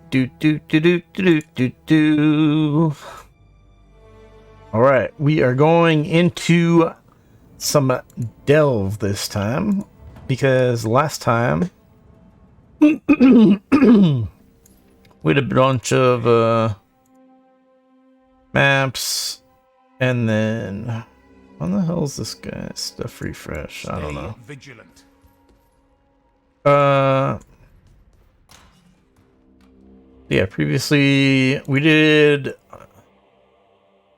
Do. All right, we are going into some delve this time because last time we had a bunch of maps, and then when the hell is this guy stuff refresh? I don't know. Vigilant. Yeah, previously we did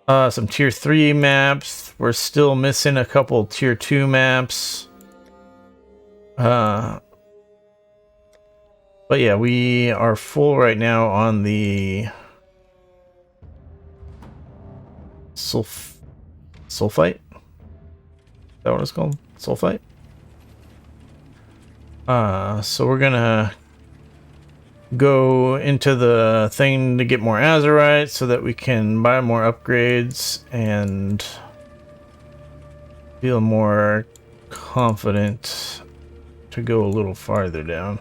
some tier 3 maps. We're still missing a couple tier 2 maps. But yeah, we are full right now on the sulfite. Is that what it's called? Sulfite? So we're gonna go into the thing to get more azurite so that we can buy more upgrades and feel more confident to go a little farther down.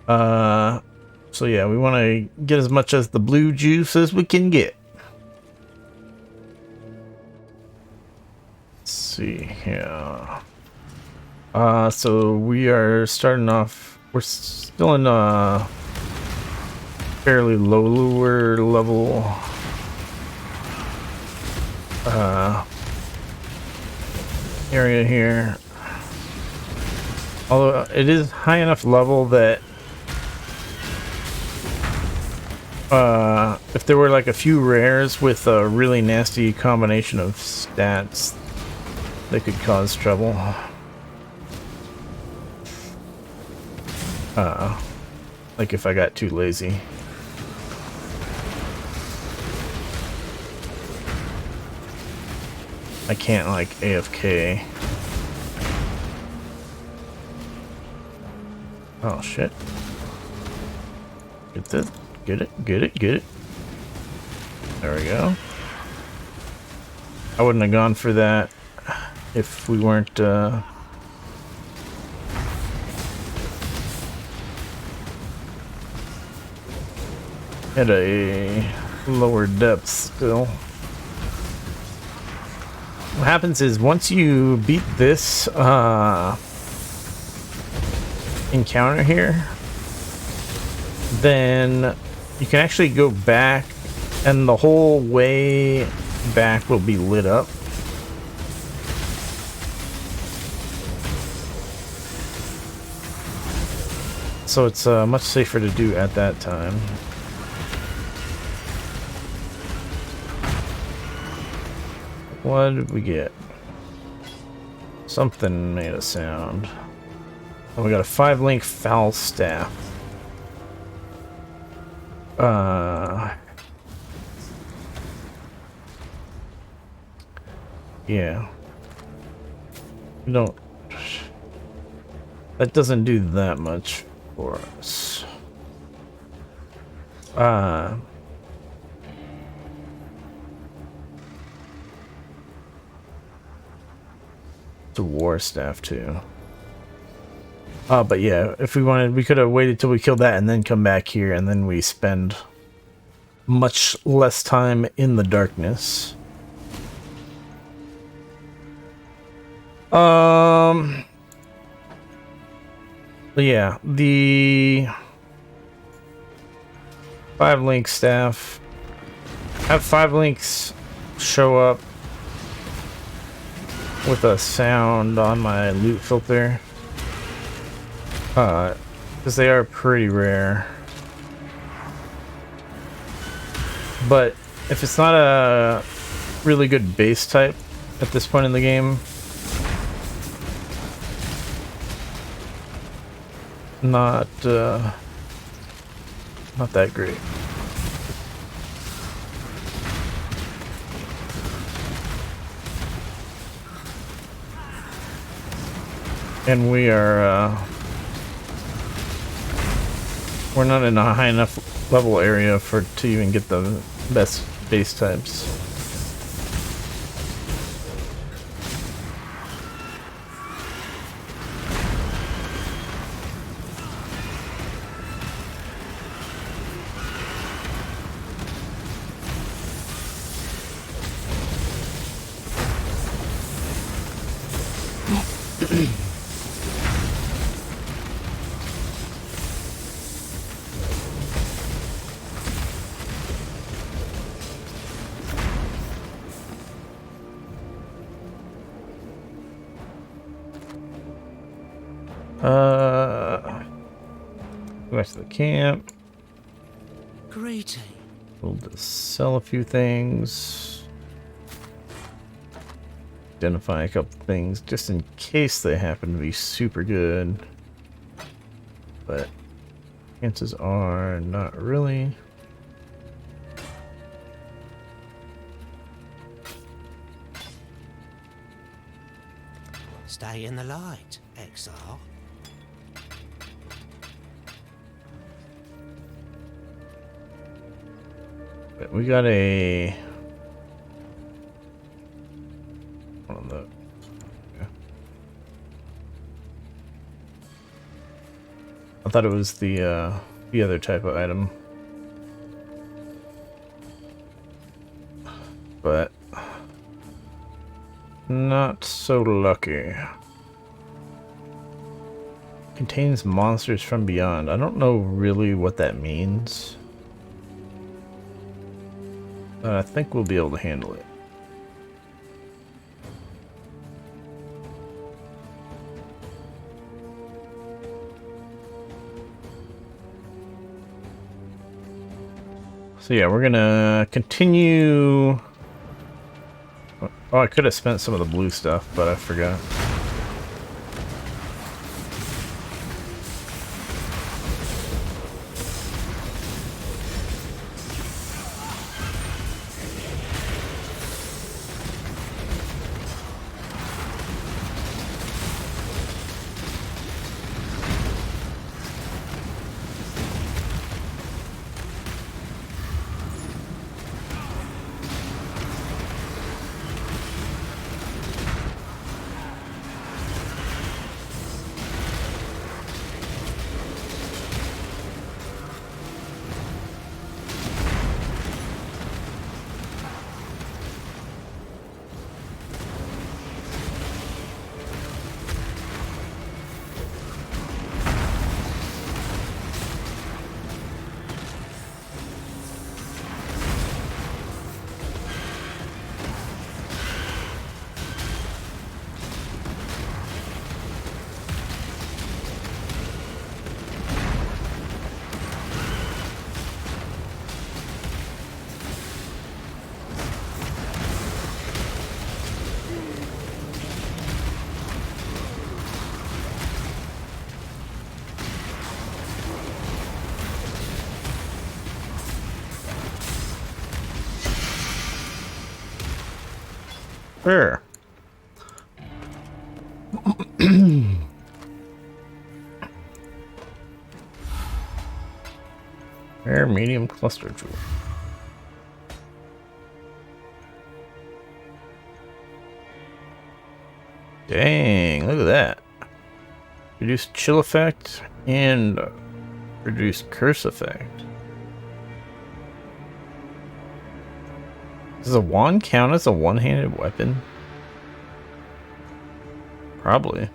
So yeah, we want to get as much as the blue juice as we can get. Let's see here. So we are starting off. We're still in a fairly lower level area here. Although it is high enough level that if there were like a few rares with a really nasty combination of stats, they could cause trouble. Like if I got too lazy. I can't like AFK. Oh shit. Get this. Get it. There we go. I wouldn't have gone for that if we weren't at a lower depth still. What happens is once you beat this encounter here, then you can actually go back and the whole way back will be lit up. So it's much safer to do at that time. What did we get? Something made a sound. Oh, we got a 5-link foul staff. Yeah. We don't... That doesn't do that much for us. It's a war staff too. But yeah, if we wanted, we could have waited till we killed that and then come back here, and then we spend much less time in the darkness. But yeah, the 5-link staff. Have 5 links show up with a sound on my loot filter, because they are pretty rare. But if it's not a really good base type at this point in the game, not that great. And we are we're not in a high enough level area to even get the best base types. Go back to the camp. Greeting. We'll just sell a few things. Identify a couple things just in case they happen to be super good. But chances are not really. Stay in the light, Exile. But we got a one of the I thought it was the other type of item. But not so lucky. Contains monsters from beyond. I don't know really what that means. But I think we'll be able to handle it. So yeah, we're gonna continue. Oh, I could have spent some of the blue stuff, but I forgot. Sure. Rare medium cluster jewel. Dang, look at that. Reduce chill effect and reduce curse effect. Does a wand count as a one-handed weapon? Probably.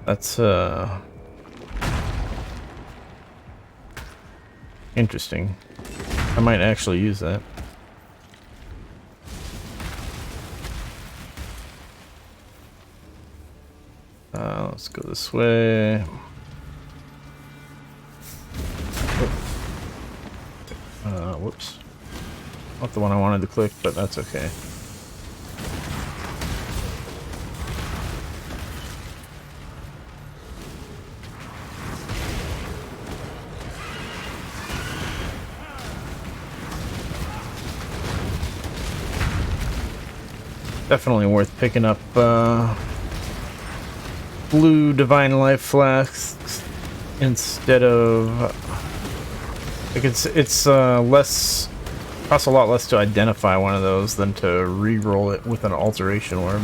That's interesting. I might actually use that. Let's go this way. Whoops. Not the one I wanted to click, but that's okay. Definitely worth picking up blue divine life flasks instead of like it's less, costs a lot less to identify one of those than to re-roll it with an alteration orb.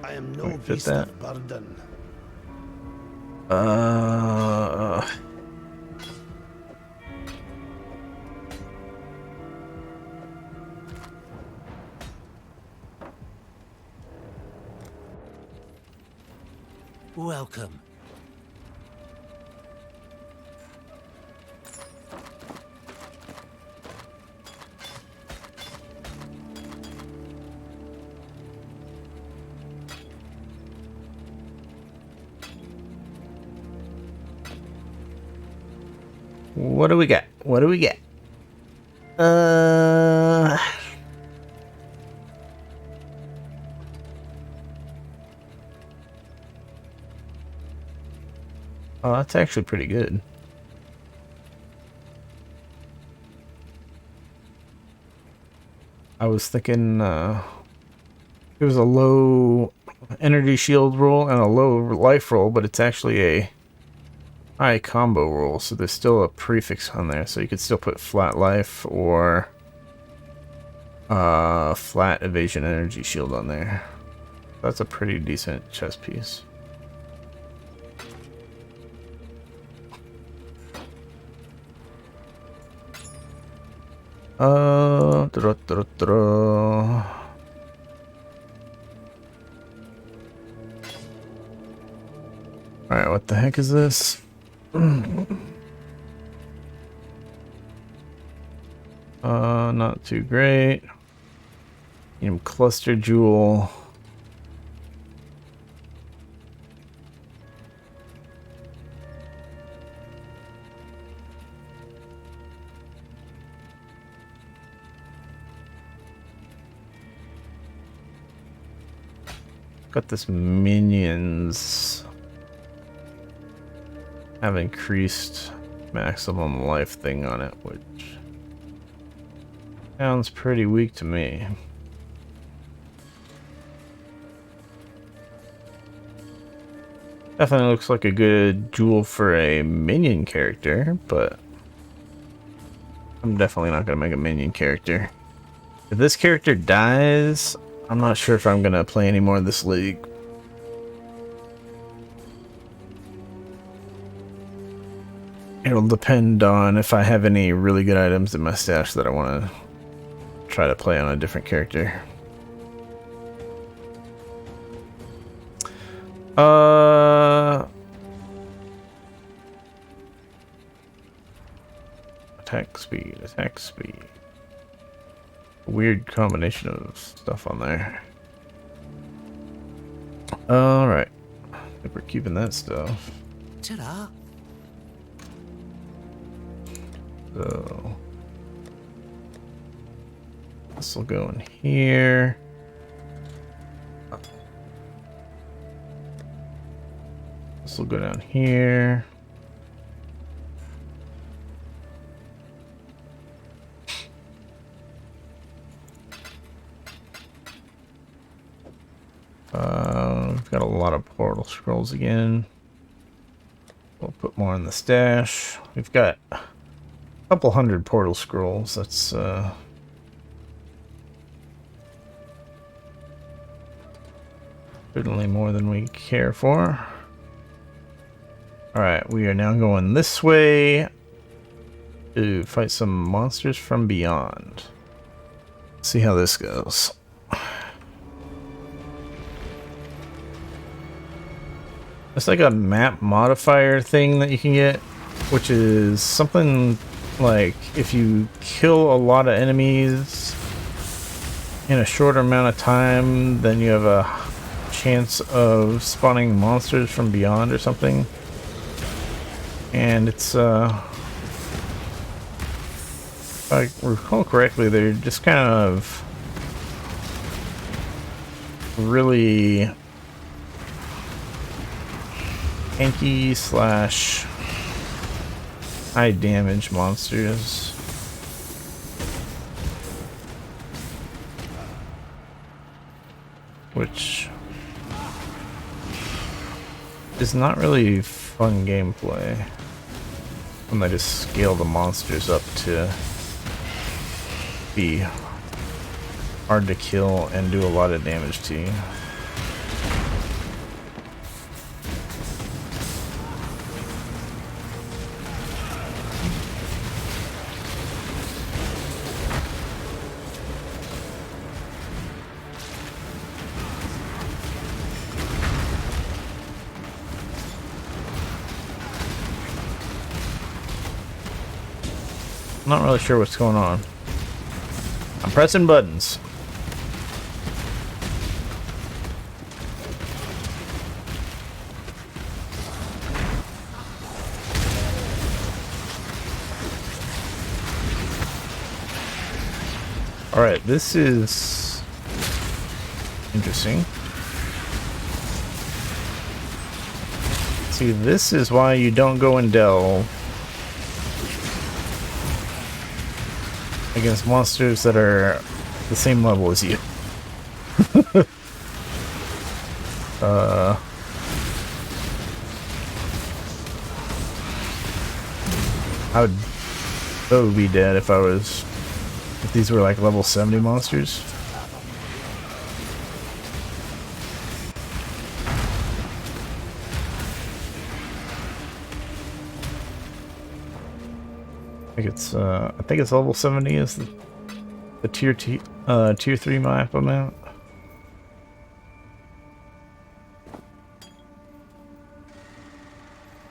I am no Wait, fit beast that? of burden. Uh, Welcome. what do we got? What do we get? Uh, oh, that's actually pretty good. I was thinking it was a low energy shield roll and a low life roll, but it's actually a high combo roll, so there's still a prefix on there, so you could still put flat life or flat evasion energy shield on there. That's a pretty decent chess piece. Alright, what the heck is this? Not too great. Cluster jewel. Got this minions have increased maximum life thing on it, which sounds pretty weak to me. Definitely looks like a good jewel for a minion character, but I'm definitely not going to make a minion character. If this character dies, I'm not sure if I'm going to play any more of this league. It'll depend on if I have any really good items in my stash that I want to try to play on a different character. Attack speed, attack speed. Weird combination of stuff on there. Alright. I think we're keeping that stuff. Ta-da. So this will go in here. This will go down here. We've got a lot of portal scrolls again. We'll put more in the stash. We've got a couple hundred portal scrolls. That's certainly more than we care for. Alright, we are now going this way to fight some monsters from beyond. See how this goes. It's like a map modifier thing that you can get, which is something like if you kill a lot of enemies in a shorter amount of time, then you have a chance of spawning monsters from beyond or something. And it's if I recall correctly, they're just kind of really tanky slash high damage monsters. Which is not really fun gameplay when they just scale the monsters up to be hard to kill and do a lot of damage to you. Not really sure what's going on. I'm pressing buttons. Alright, this is interesting. See, this is why you don't go and delve against monsters that are the same level as you. I would so be dead if these were like level 70 monsters. I think it's level 70 is the tier 3 map amount.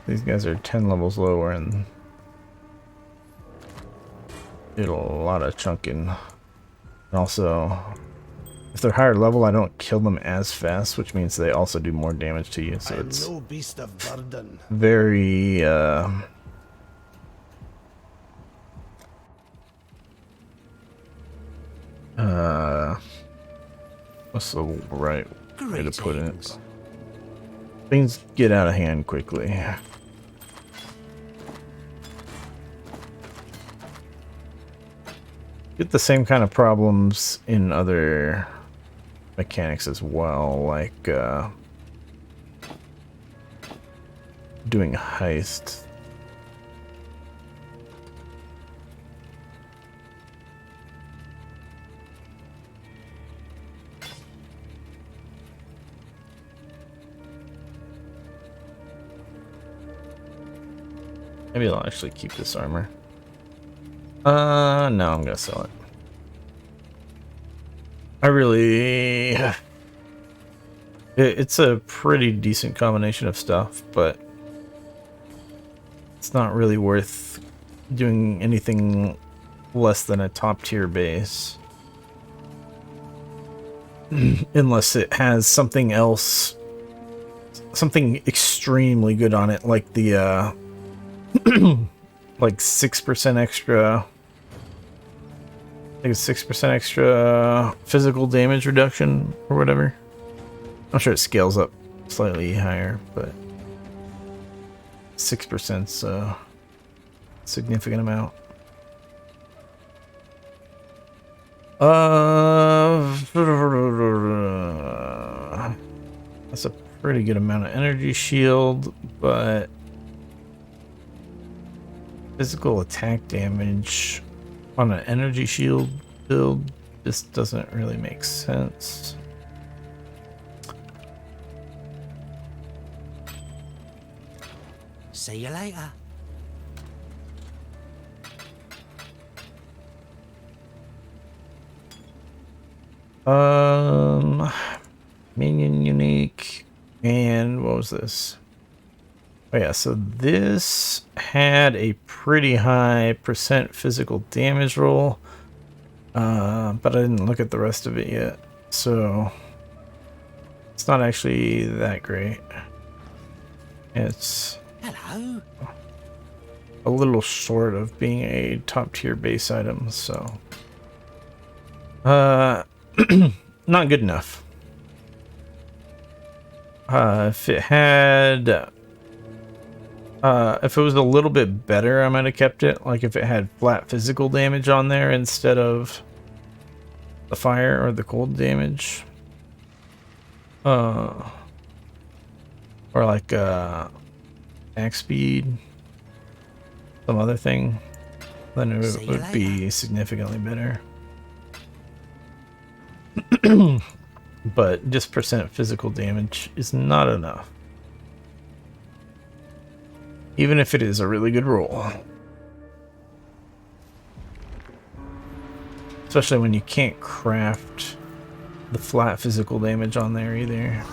These guys are 10 levels lower and did a lot of chunking. And also, if they're higher level, I don't kill them as fast, which means they also do more damage to you. So it's no beast of burden. Very what's the right way to put it? Things get out of hand quickly. Get the same kind of problems in other mechanics as well, like doing heist. Maybe I'll actually keep this armor. No, I'm gonna sell it. I really... It's a pretty decent combination of stuff, but it's not really worth doing anything less than a top tier base. Unless it has something else, something extremely good on it, like the like 6% extra. I think it's 6% extra physical damage reduction or whatever. I'm sure it scales up slightly higher, but 6%'s a significant amount. That's a pretty good amount of energy shield, but physical attack damage on an energy shield build just doesn't really make sense. See you later. Minion unique, and what was this? Oh yeah, so this had a pretty high percent physical damage roll, but I didn't look at the rest of it yet, so it's not actually that great. It's Hello. a little short of being a top tier base item, so not good enough. If it had if it was a little bit better, I might have kept it. Like if it had flat physical damage on there instead of the fire or the cold damage. Or like axe speed, some other thing, then it would be significantly better. But just percent physical damage is not enough. Even if it is a really good roll. Especially when you can't craft the flat physical damage on there either.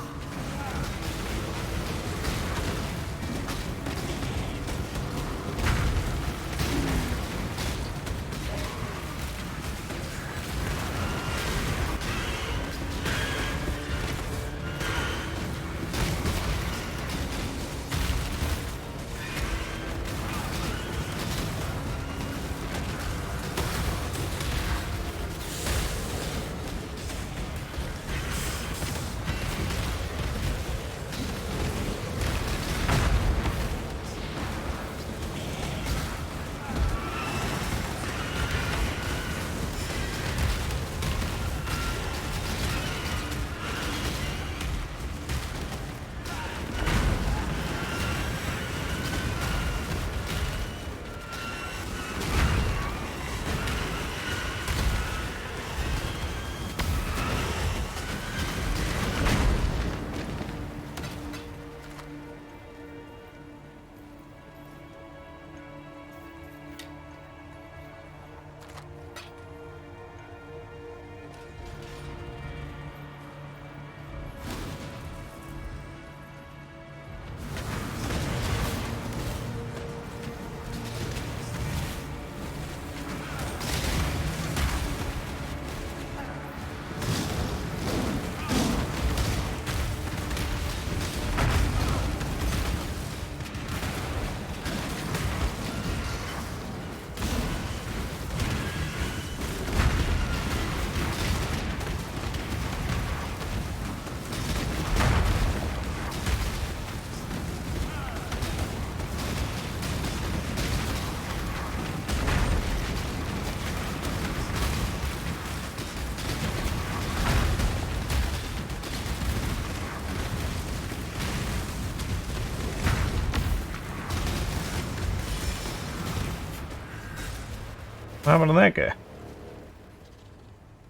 What happened to that guy?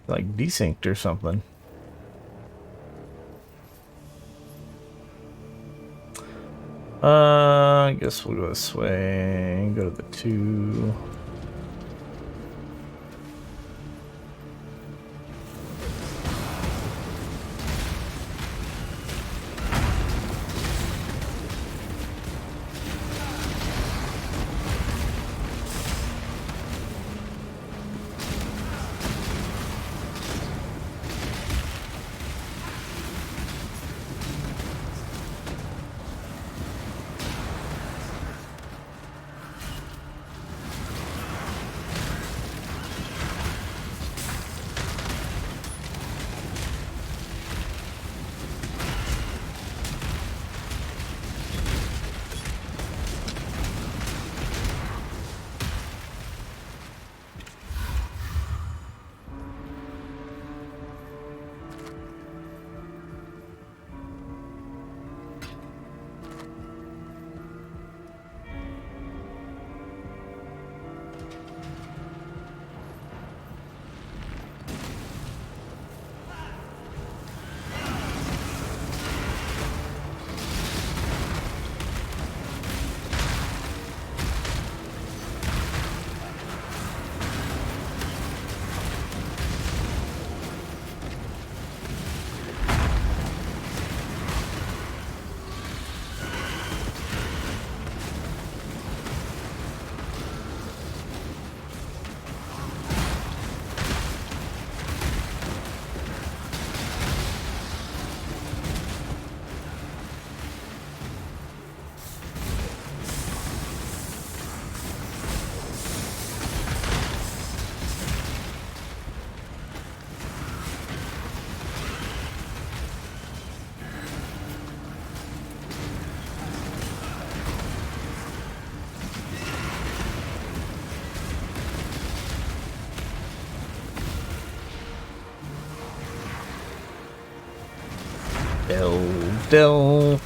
Like desynced or something. I guess we'll go this way. Go to the 2. Del.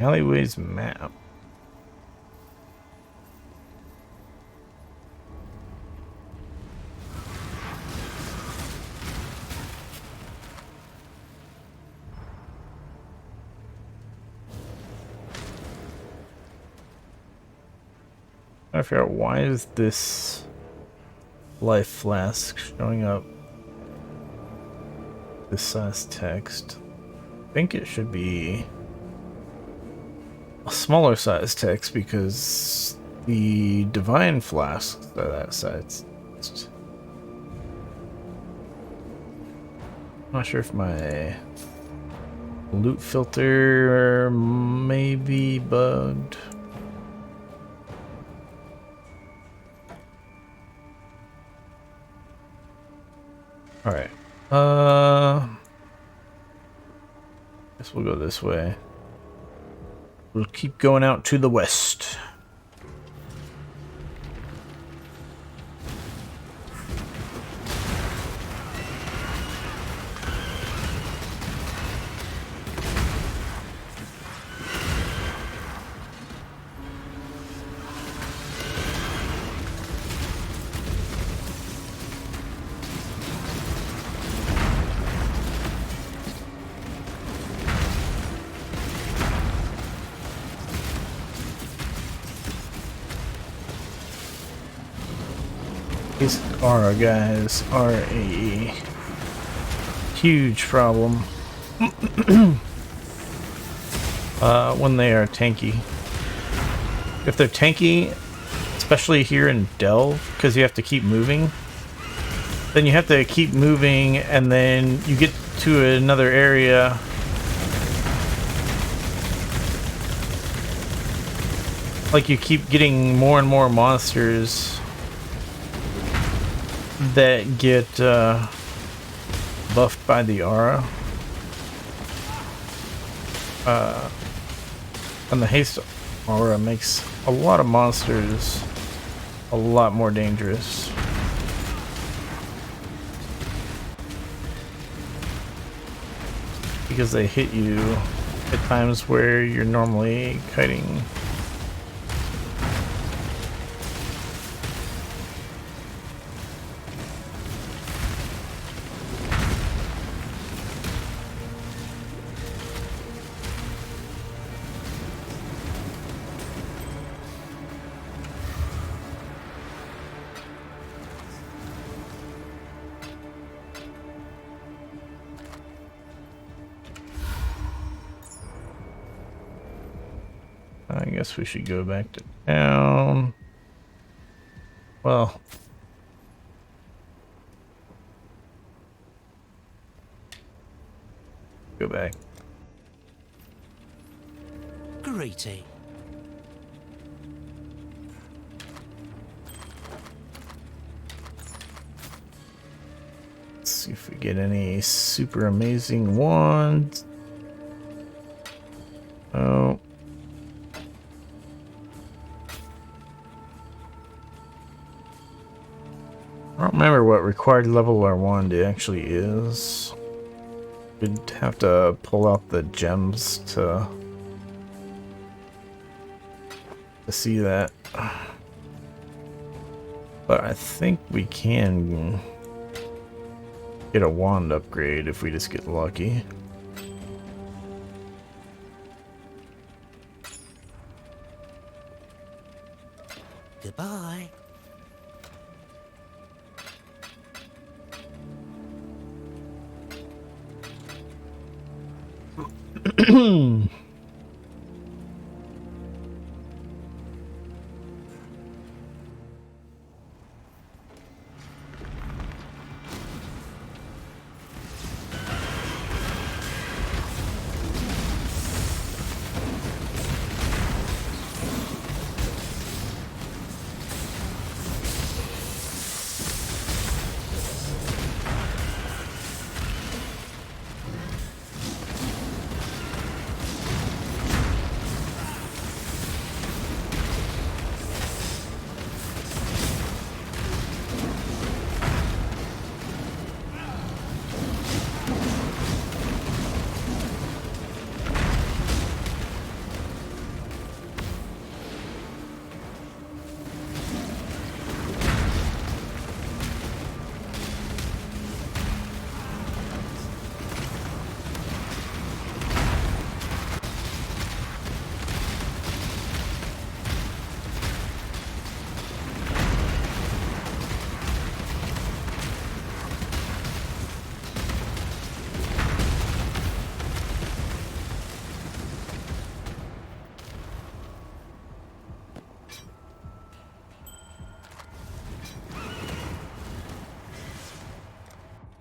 Alleyways map. I figure out why is this life flask showing up this size text. I think it should be a smaller size text because the divine flasks are that size. I'm not sure if my loot filter may be bugged. Alright. Guess we'll go this way. We'll keep going out to the west. These Aura guys are a huge problem when they are tanky. If they're tanky, especially here in Delve, because you have to keep moving, then you have to keep moving and then you get to another area like you keep getting more and more monsters that get buffed by the aura. And the haste aura makes a lot of monsters a lot more dangerous. Because they hit you at times where you're normally kiting. I guess we should go back to town. Well, go back. Greeting. Let's see if we get any super amazing ones. Oh. I don't remember what required level our wand actually is. We'd have to pull out the gems to see that. But I think we can get a wand upgrade if we just get lucky. Goodbye.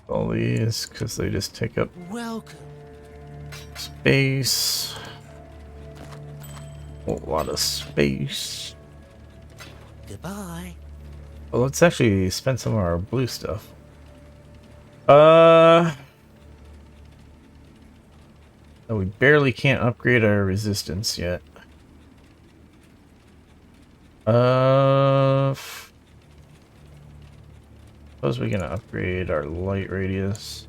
All these because they just take up Welcome. space. A lot of space. Goodbye. Well, let's actually spend some of our blue stuff. Oh, we barely can't upgrade our resistance yet. Suppose we're gonna upgrade our light radius.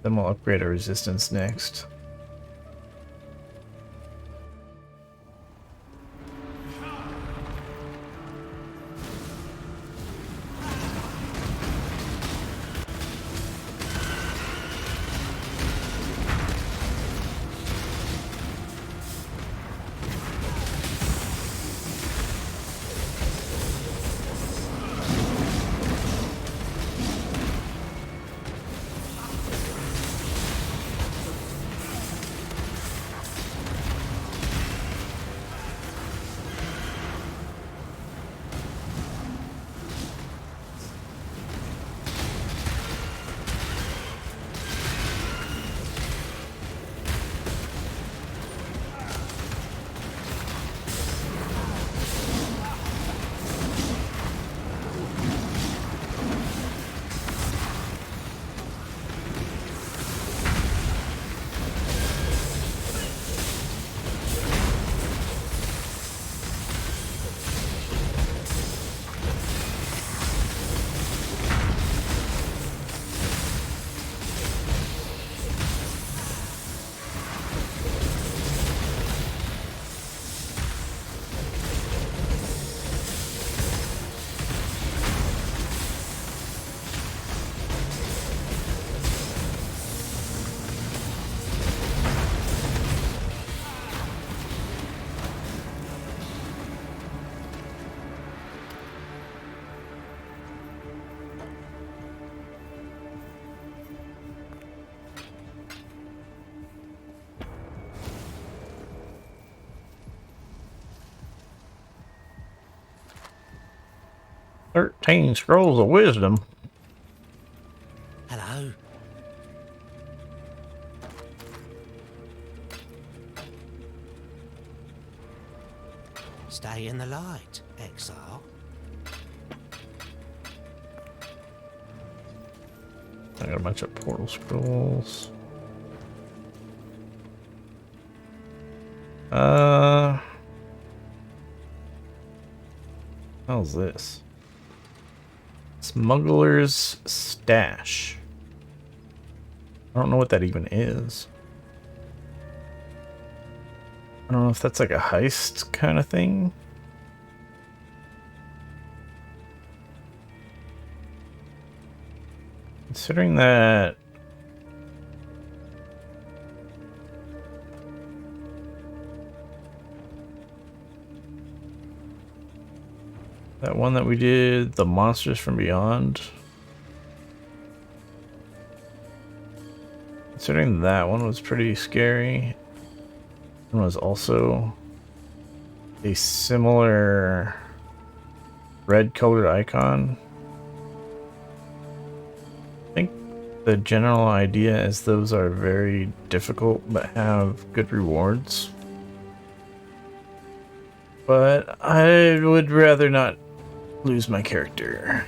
Then we'll upgrade our resistance next. 13 scrolls of wisdom. Hello. Stay in the light, Exile. I got a bunch of portal scrolls. How's this? Smuggler's stash. I don't know what that even is. I don't know if that's like a heist kind of thing. Considering that that one that we did, the Monsters from Beyond. Considering that one was pretty scary. One was also a similar red colored icon. I think the general idea is those are very difficult but have good rewards. But I would rather not lose my character.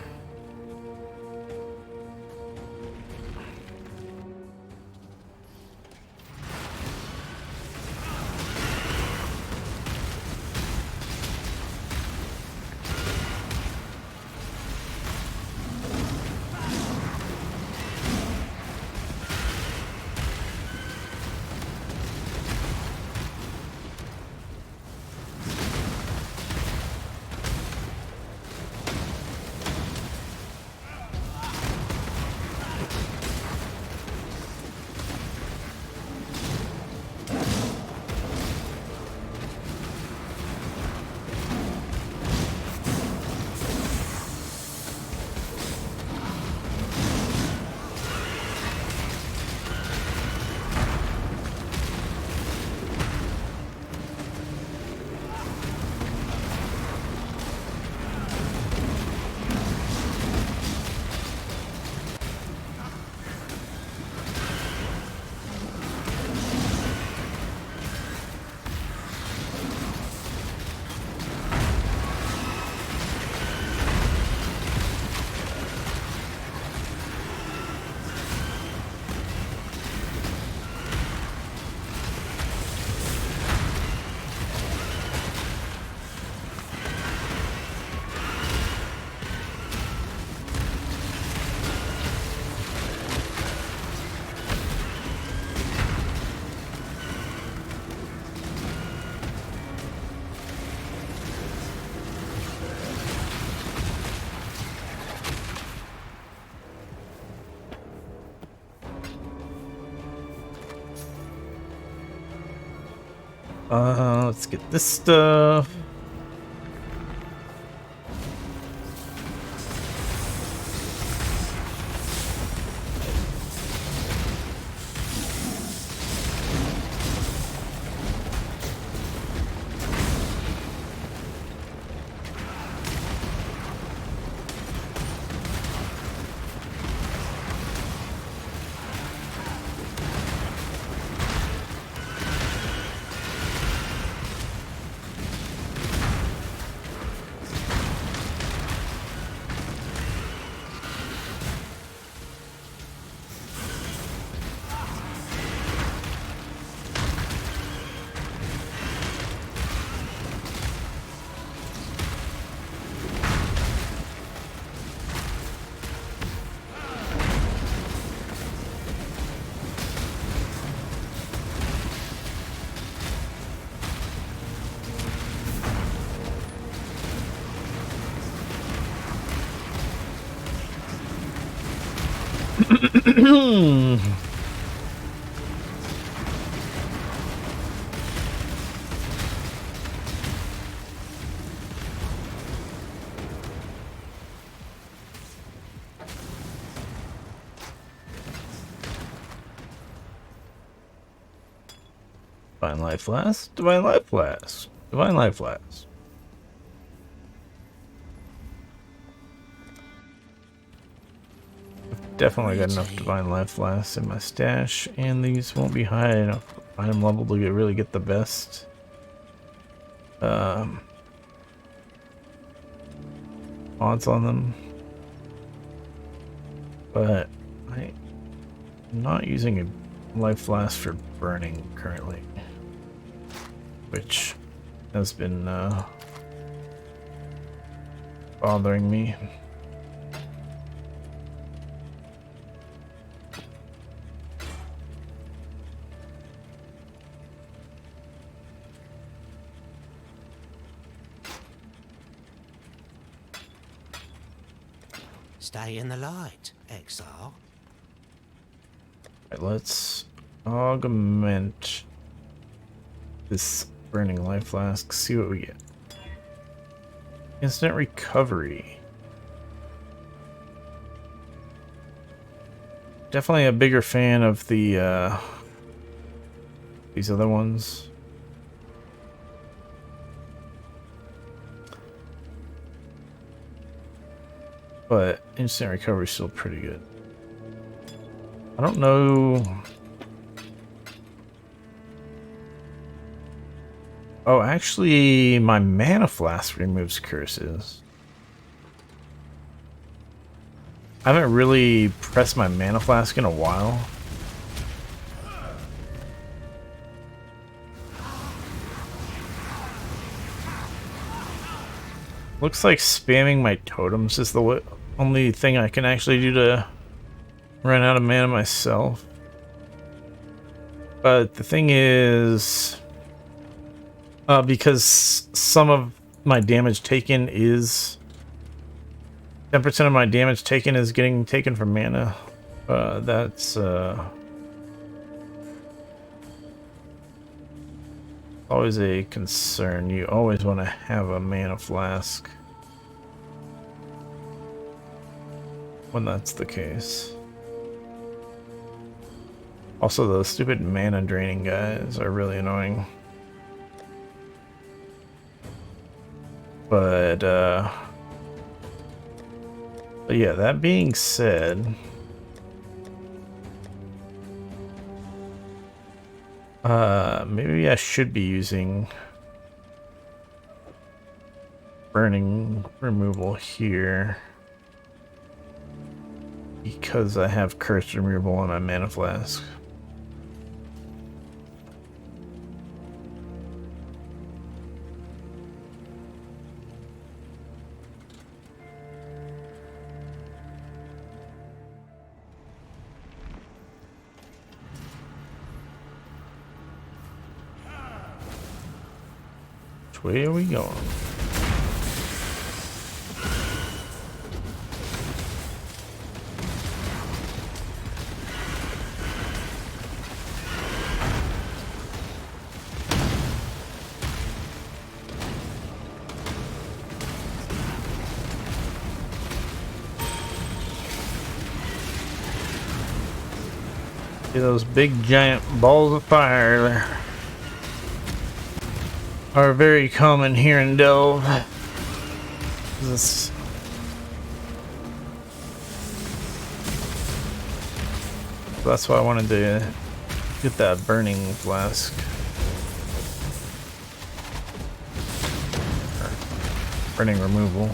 Let's get this stuff. Divine Life Flask, Divine Life Flask, Divine Life Flask. definitely got enough divine life flasks in my stash, and these won't be high enough item level to really get the best odds on them. But I'm not using a life flask for burning currently, which has been bothering me. Stay in the light, Exile. Right, let's augment this burning life flask, see what we get. Instant recovery. Definitely a bigger fan of the these other ones. But instant recovery is still pretty good. I don't know. Oh, actually, my mana flask removes curses. I haven't really pressed my mana flask in a while. Looks like spamming my totems is the only thing I can actually do to run out of mana myself. But the thing is, because some of my damage taken is 10% of my damage taken is getting taken from mana. That's always a concern. You always want to have a mana flask when that's the case. Also, those stupid mana draining guys are really annoying. But yeah, that being said, maybe I should be using burning removal here because I have curse removal on my mana flask. Which way are we going? See those big giant balls of fire there are very common here in Delve. That's why I wanted to get that burning flask. Or burning removal.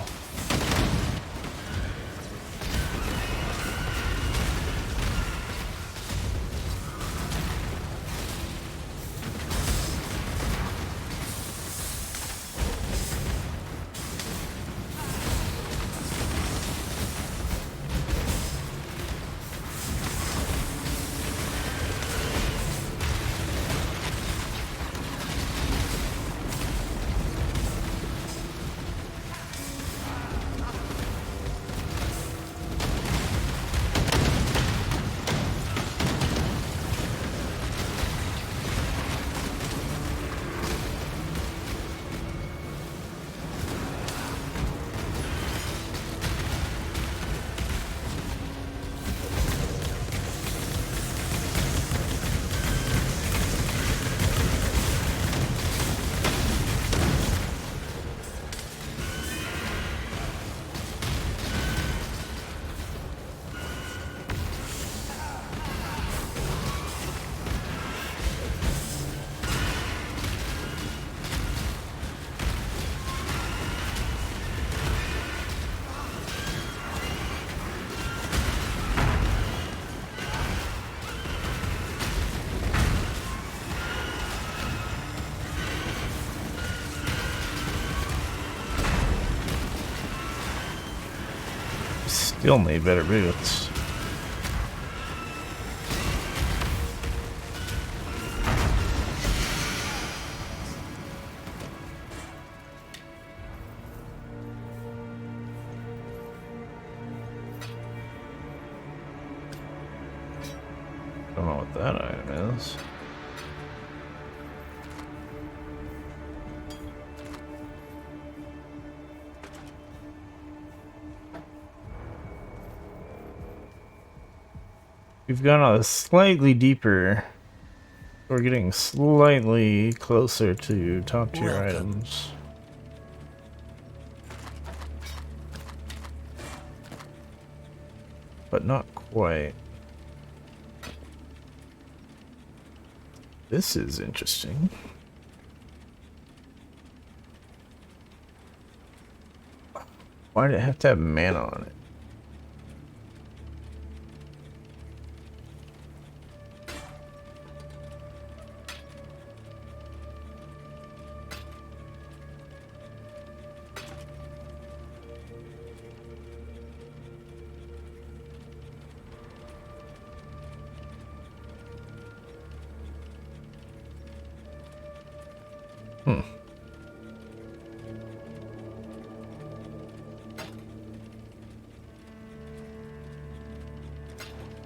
Still need better boots. Don't know what that item is. We've gone a slightly deeper. We're getting slightly closer to top tier items. But not quite. This is interesting. Why did it have to have mana on it?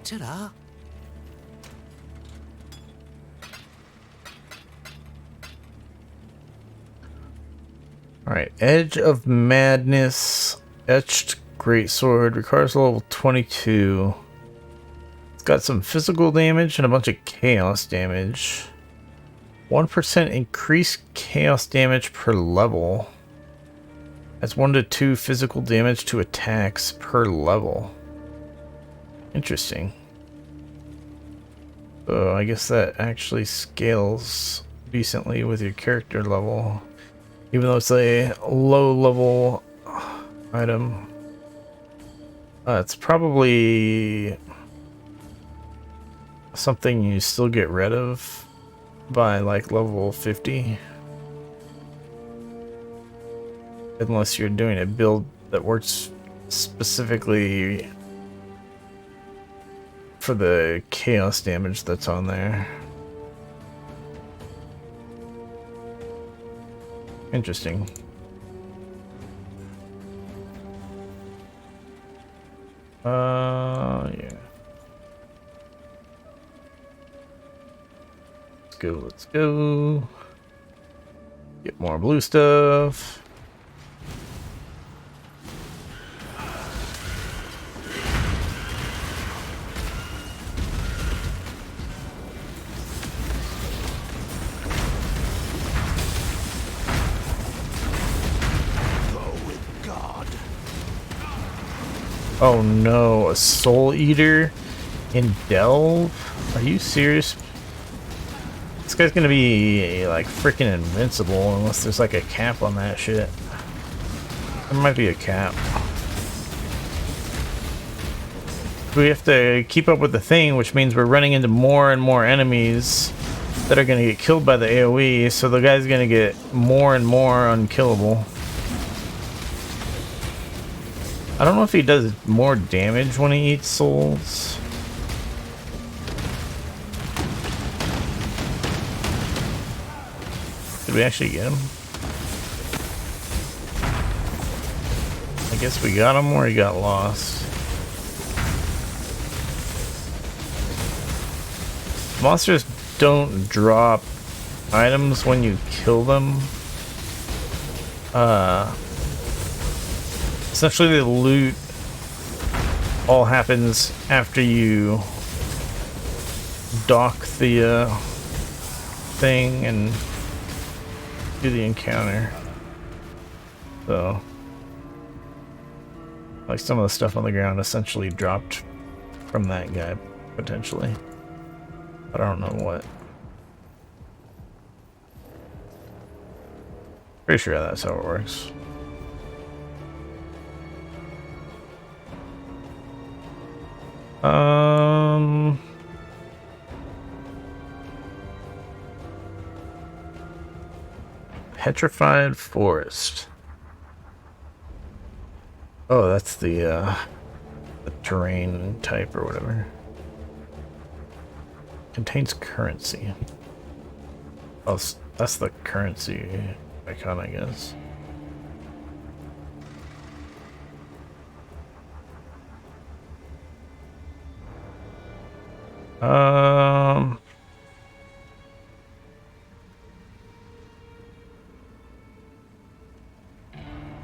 Ta-da. Alright, Edge of Madness, Etched Greatsword, requires level 22. It's got some physical damage and a bunch of chaos damage. 1% increased chaos damage per level. That's 1 to 2 physical damage to attacks per level. Interesting. So I guess that actually scales decently with your character level. Even though it's a low level item. It's probably something you still get rid of by like level 50. Unless you're doing a build that works specifically for the chaos damage that's on there. Interesting. Yeah. Let's go. Get more blue stuff. Oh no, a Soul Eater in Delve? Are you serious? This guy's gonna be like freaking invincible unless there's like a cap on that shit. There might be a cap. We have to keep up with the thing, which means we're running into more and more enemies that are gonna get killed by the AoE, so the guy's gonna get more and more unkillable. I don't know if he does more damage when he eats souls. Did we actually get him? I guess we got him or he got lost. Monsters don't drop items when you kill them. Essentially the loot all happens after you dock the thing and do the encounter. So like some of the stuff on the ground essentially dropped from that guy potentially, but I don't know what. Pretty sure that's how it works. Petrified Forest. Oh, that's the terrain type or whatever. Contains currency. Oh, that's the currency icon, I guess.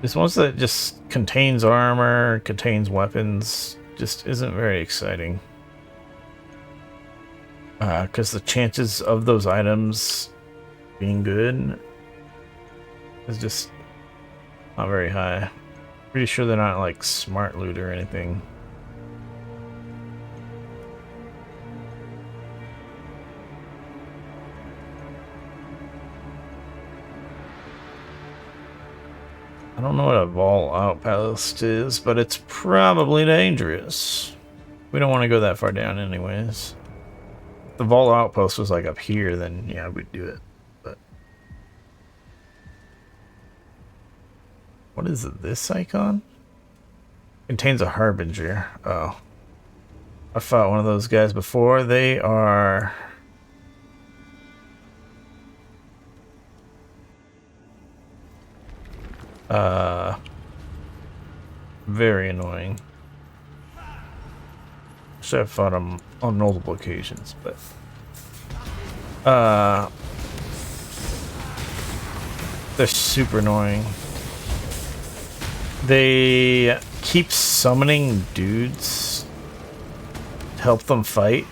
This ones that just contains armor, contains weapons, just isn't very exciting. Because the chances of those items being good is just not very high. Pretty sure they're not like smart loot or anything. I don't know what a Vault Outpost is, but it's probably dangerous. We don't want to go that far down anyways. If the Vault Outpost was like up here, then yeah, we'd do it. But what is it, this icon? Contains a Harbinger. Oh. I fought one of those guys before. They are... very annoying. So I've fought them on multiple occasions, but they're super annoying. They keep summoning dudes to help them fight,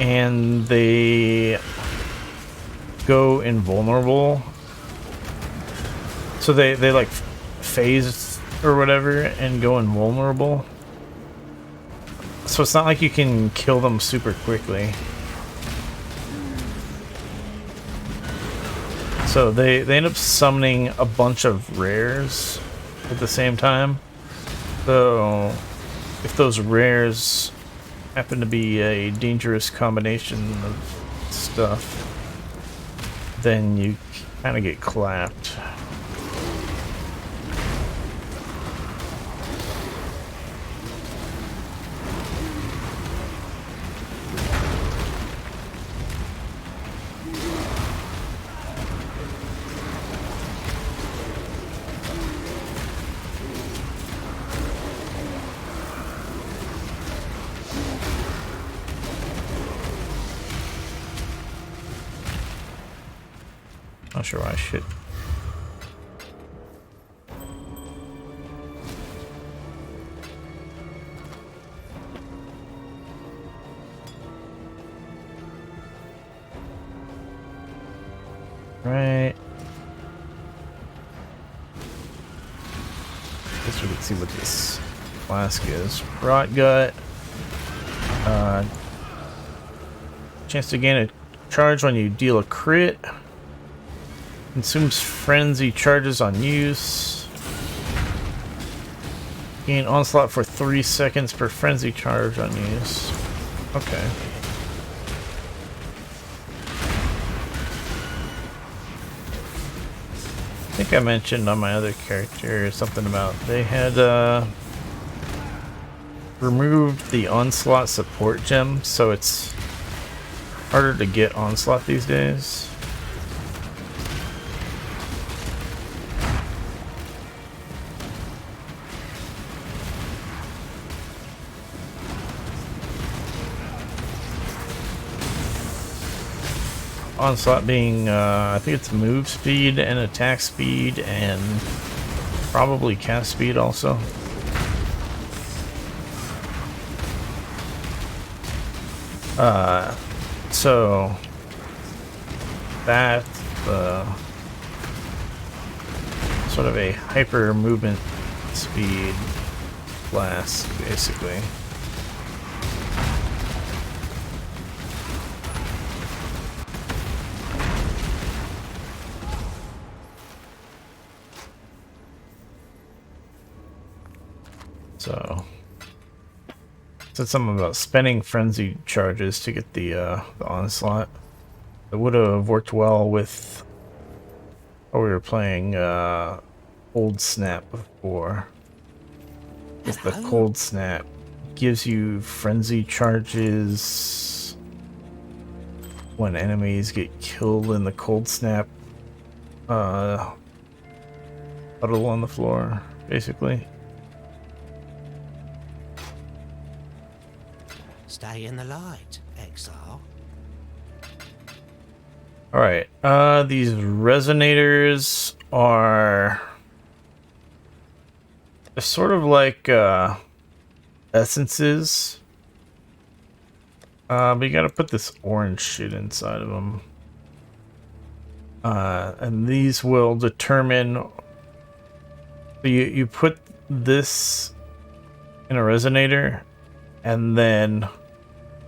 and they go invulnerable. So they like phase or whatever and go invulnerable. So it's not like you can kill them super quickly. So they end up summoning a bunch of rares at the same time. So if those rares happen to be a dangerous combination of stuff, then you kind of get clapped. Not sure why I should. Right. Guess we can see what this flask is. Rot gut. Chance to gain a charge when you deal a crit. Consumes frenzy charges on use. Gain onslaught for 3 seconds per frenzy charge on use. Okay. I think I mentioned on my other character something about they had removed the onslaught support gem, so it's harder to get onslaught these days. Onslaught being, I think it's move speed and attack speed and probably cast speed also. So that's sort of a hyper movement speed flask, basically. So, said something about spending frenzy charges to get the onslaught. It would have worked well with how we were playing Cold Snap before. With the Cold Snap gives you frenzy charges when enemies get killed in the cold snap puddle on the floor, basically. Stay in the light, Exile. Alright, these resonators are they're sort of like essences. But you gotta put this orange shit inside of them. And these will determine. So you put this in a resonator, and then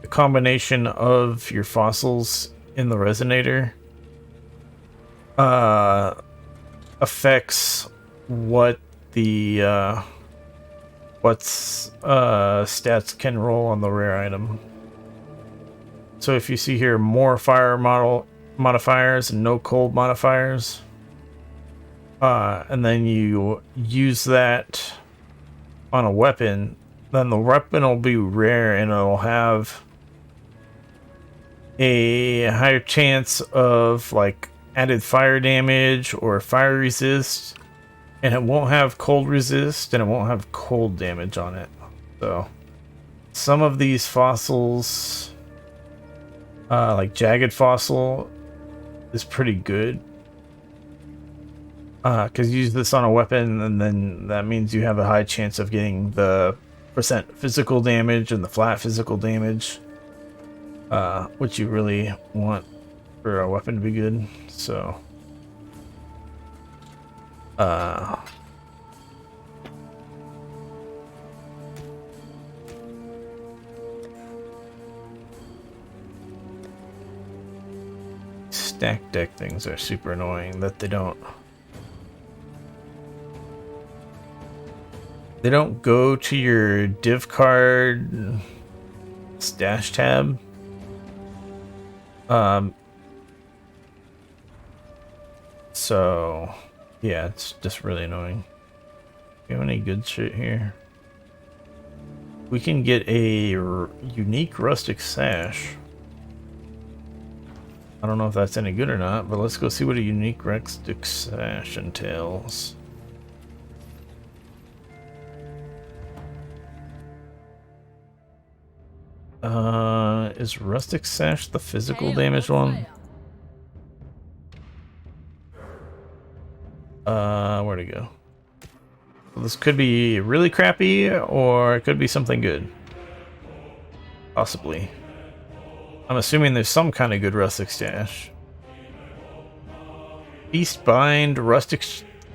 the combination of your fossils in the resonator affects what the stats can roll on the rare item. So if you see here more fire modifiers and no cold modifiers, and then you use that on a weapon, then the weapon will be rare and it'll have a higher chance of like added fire damage or fire resist, and it won't have cold resist and it won't have cold damage on it. So some of these fossils, like Jagged Fossil, is pretty good. Because you use this on a weapon, and then that means you have a high chance of getting the percent physical damage and the flat physical damage, which you really want for a weapon to be good. So, stack deck things are super annoying that they don't go to your div card stash tab. So yeah, it's just really annoying. Do you have any good shit here? We can get a unique rustic sash. I don't know if that's any good or not, but let's go see what a unique rustic sash entails. Is rustic sash the physical damage one? Where'd it go? Well, this could be really crappy, or it could be something good. Possibly. I'm assuming there's some kind of good rustic sash. Beast Bind rustic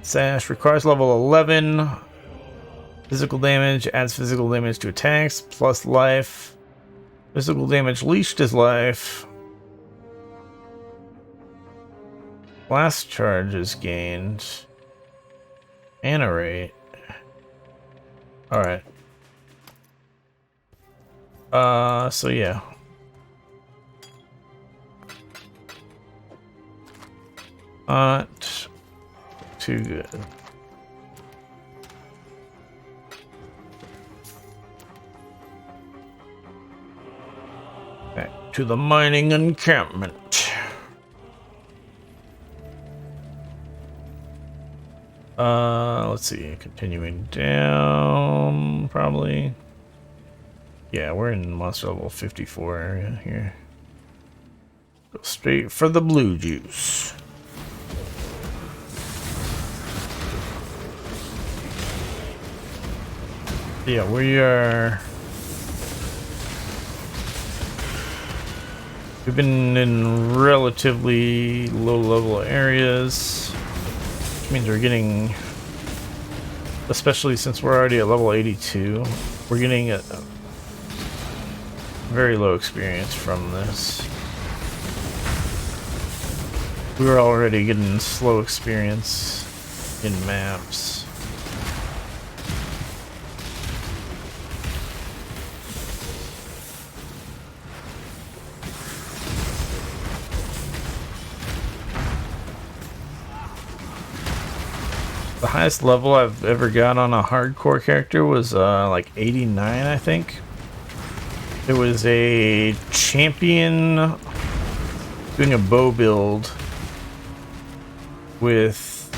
sash requires level 11. Physical damage, adds physical damage to attacks, plus life. Physical damage leached is life. Blast charge is gained. Mana rate. Alright. So yeah. Not too good. Back to the mining encampment. Let's see, continuing down, probably. Yeah, we're in monster level 54 area here. Go straight for the blue juice. Yeah, we've been in relatively low level areas, which means we're getting, especially since we're already at level 82, we're getting a very low experience from this. We were already getting slow experience in maps. The highest level I've ever got on a hardcore character was like 89, I think. It was a champion doing a bow build with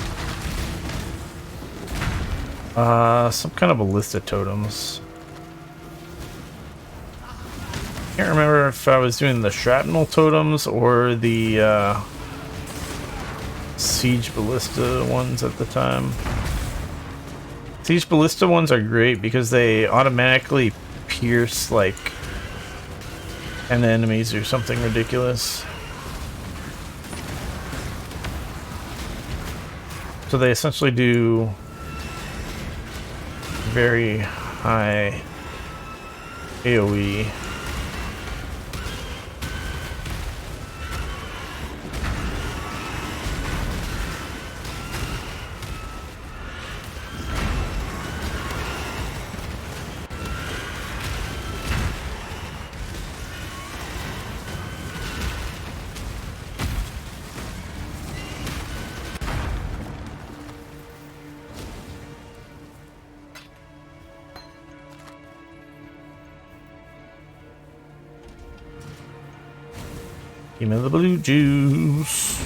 some kind of a list of totems. Can't remember if I was doing the shrapnel totems or the siege ballista ones at the time. Siege ballista ones are great because they automatically pierce like 10 enemies or something ridiculous. So they essentially do very high AoE. Give me the blue juice.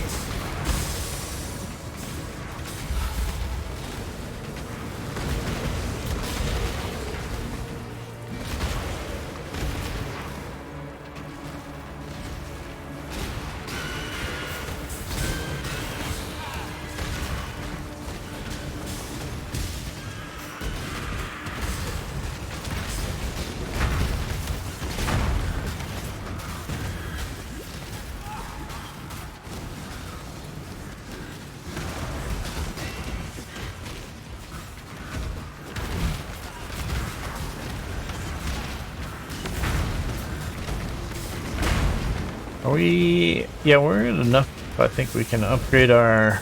Are we... Yeah, we're in enough. I think we can upgrade our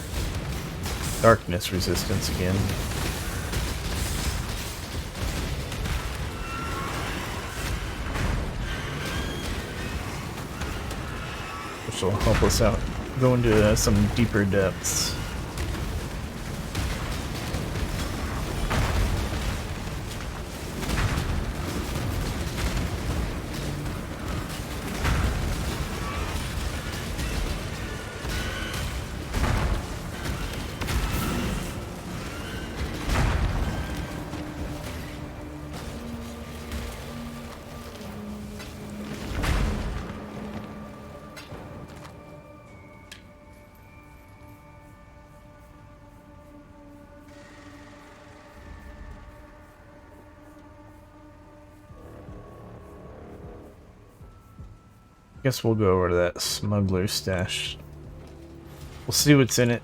darkness resistance again. Which will help us out go into some deeper depths. Guess we'll go over to that smuggler stash. We'll see what's in it.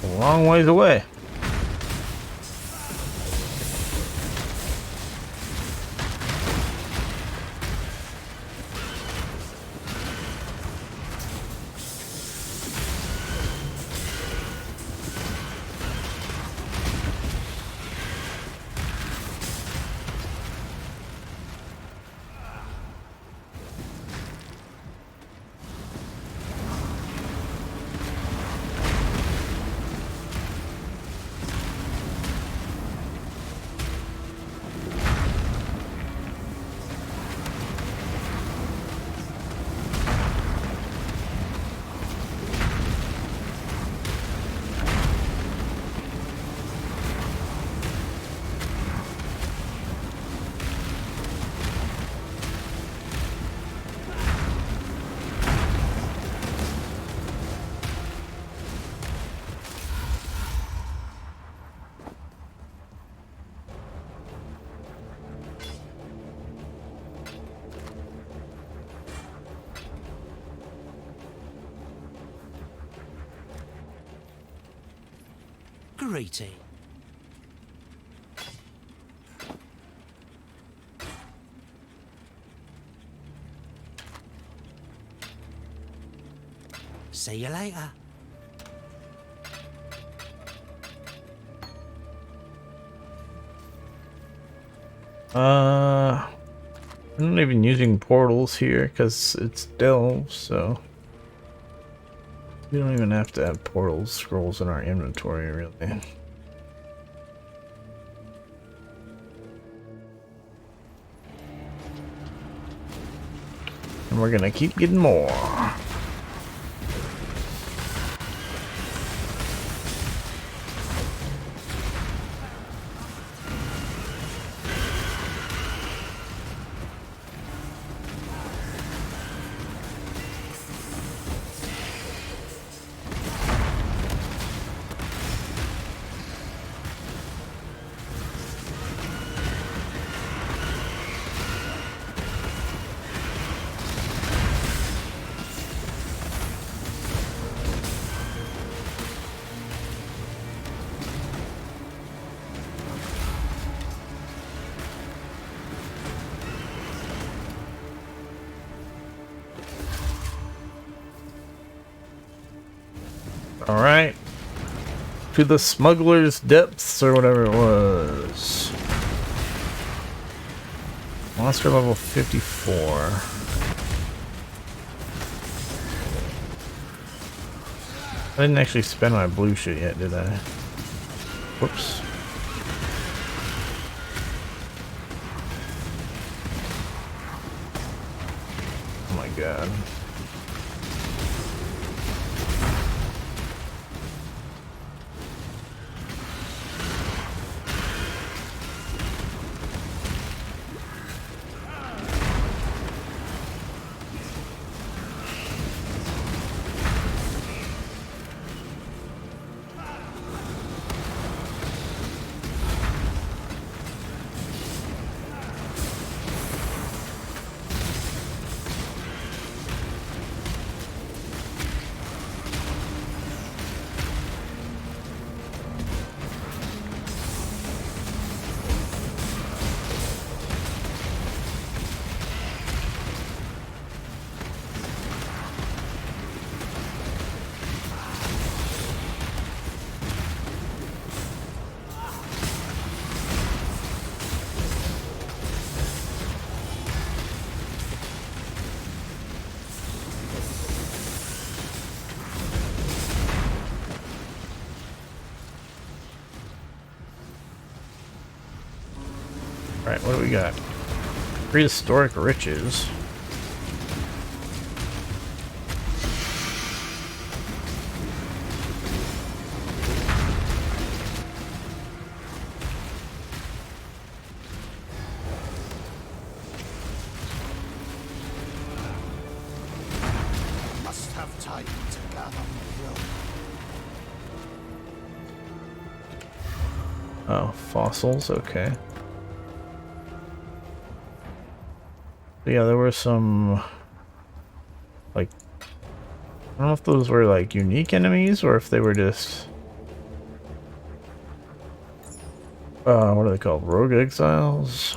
A long ways away. Greeting. See you later. I'm not even using portals here because it's delve, so we don't even have to have portal scrolls in our inventory, really. And we're gonna keep getting more. Alright. To the smuggler's depths, or whatever it was. Monster level 54. I didn't actually spend my blue shit yet, did I? Whoops. Oh my god. Alright, what do we got? Prehistoric riches. Must have time to gather more. Oh, fossils, okay. Yeah, there were some, like, I don't know if those were like unique enemies or if they were just what are they called? Rogue Exiles?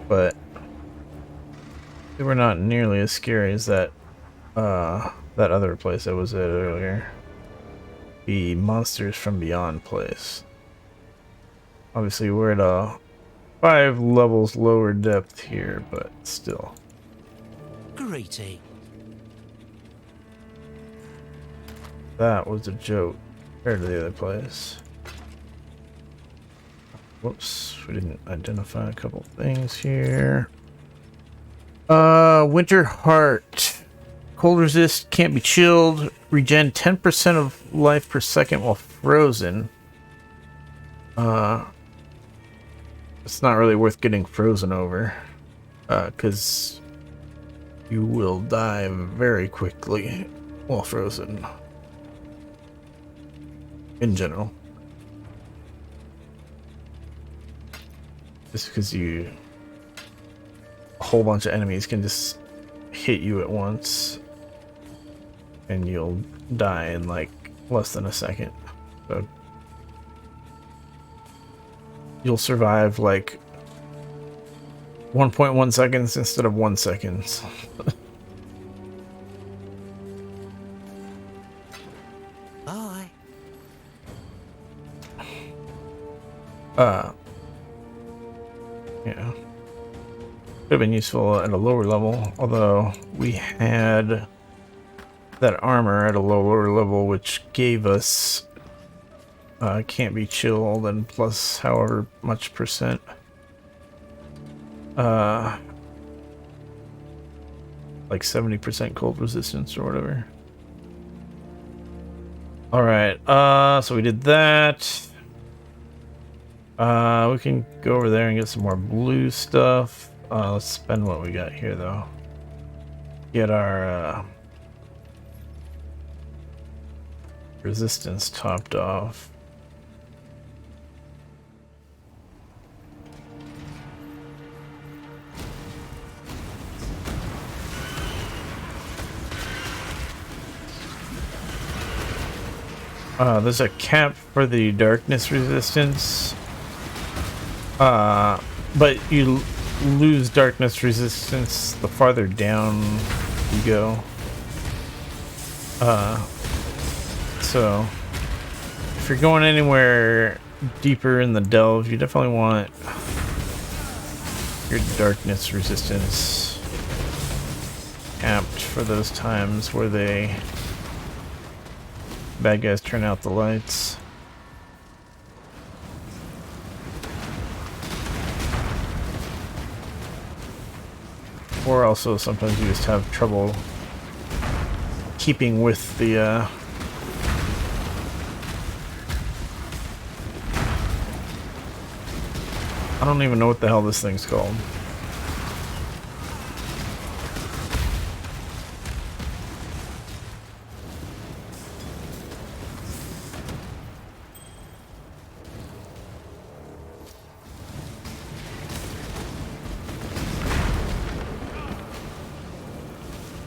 But they were not nearly as scary as that other place I was at earlier. The Monsters from Beyond place. Obviously we're at a 5 levels lower depth here, but still. Greeting. That was a joke compared to the other place. Whoops, we didn't identify a couple things here. Winter Heart. Cold resist, can't be chilled. Regen 10% of life per second while frozen. It's not really worth getting frozen over. Because you will die very quickly while frozen. In general. Just because a whole bunch of enemies can just hit you at once. And you'll die in like less than a second. So you'll survive like 1.1 seconds instead of 1 second. Bye. Yeah. Could have been useful at a lower level, although we had that armor at a lower level which gave us can't be chilled and plus however much percent like 70% cold resistance or whatever. Alright, so we did that. We can go over there and get some more blue stuff. Let's spend what we got here though. Get our resistance topped off. There's a cap for the darkness resistance. But you lose darkness resistance the farther down you go. So if you're going anywhere deeper in the delve, you definitely want your darkness resistance amped for those times where bad guys turn out the lights. Or also sometimes you just have trouble keeping with the I don't even know what the hell this thing's called.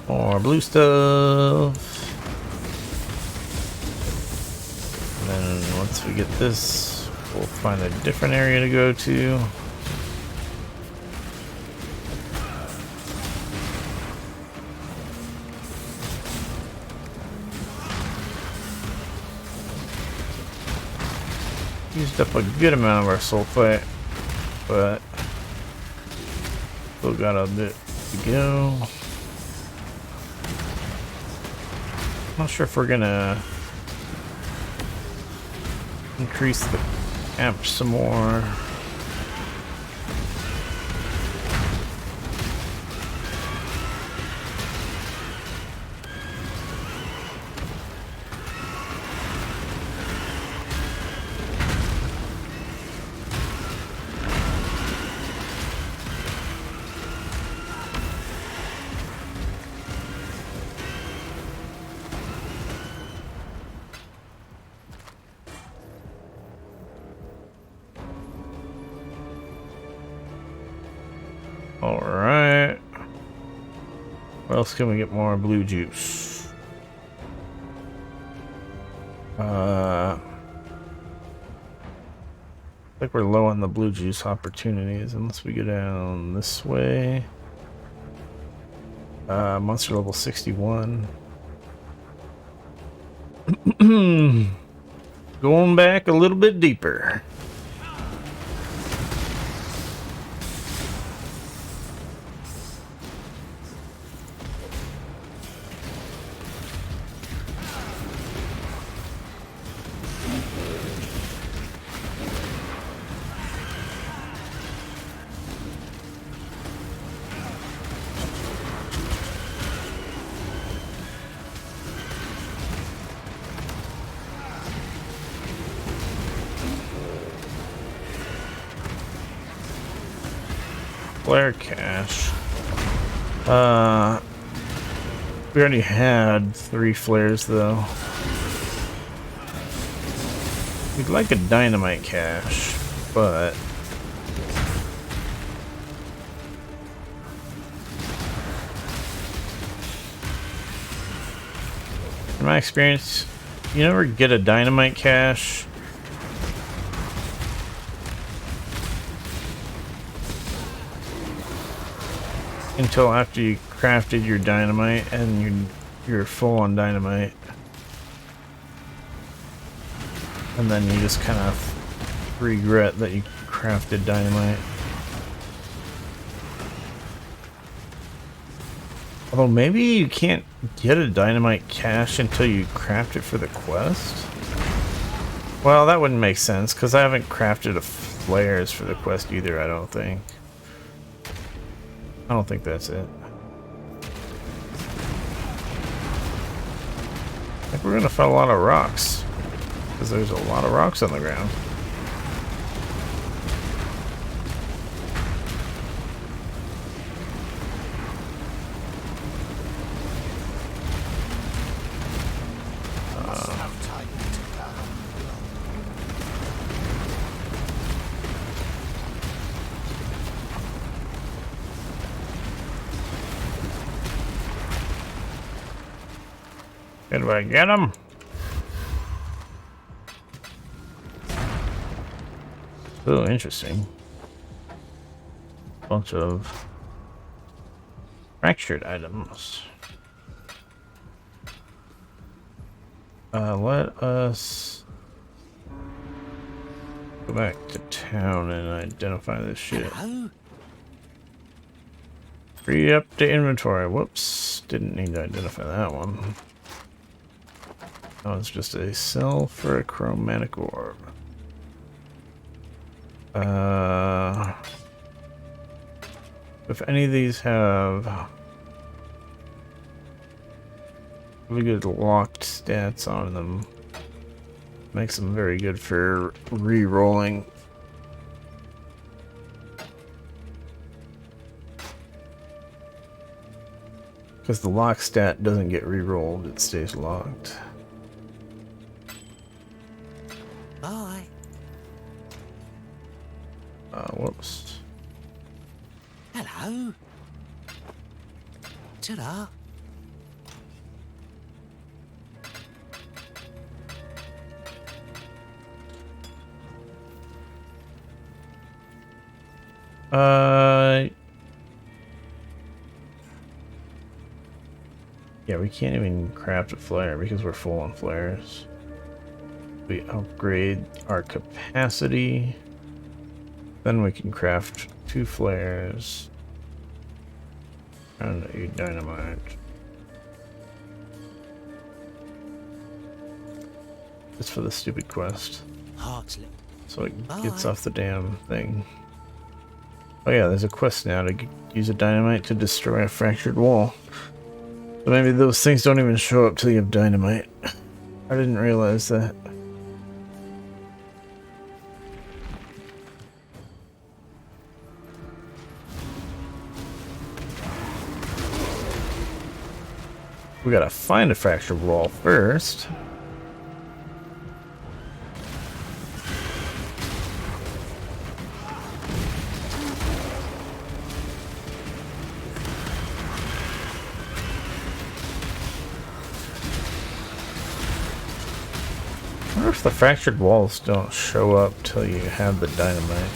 More blue stuff. And then once we get this, we'll find a different area to go to. Used up a good amount of our sulfite, but still got a bit to go. Not sure if we're gonna increase the amp some more. Alright. Where else can we get more blue juice? Like we're low on the blue juice opportunities unless we go down this way. Monster level 61. Going back a little bit deeper. Flare cache. We already had 3 flares though. We'd like a dynamite cache, but in my experience, you never get a dynamite cache until after you crafted your dynamite and you're full on dynamite. And then you just kind of regret that you crafted dynamite. Although maybe you can't get a dynamite cache until you craft it for the quest? Well, that wouldn't make sense because I haven't crafted a flares for the quest either, I don't think. I don't think that's it. I think we're gonna find a lot of rocks because there's a lot of rocks on the ground. Must have time to gather will. Did I get him? Oh, interesting. Bunch of fractured items. Let us go back to town and identify this shit. Hello? Free up the inventory. Whoops. Didn't need to identify that one. Oh, it's just a cell for a chromatic orb. If any of these have really good locked stats on them, makes them very good for re-rolling. Because the lock stat doesn't get re-rolled, it stays locked. Bye. Whoops. Hello? Ta-da. Yeah, we can't even craft a flare because we're full on flares. We upgrade our capacity, then we can craft 2 flares and a dynamite. Just for the stupid quest, Heartslip. so it gets Bye. off the damn thing. Oh yeah, there's a quest now to use a dynamite to destroy a fractured wall. So maybe those things don't even show up till you have dynamite. I didn't realize that. We gotta find a fractured wall first. I wonder if the fractured walls don't show up till you have the dynamite.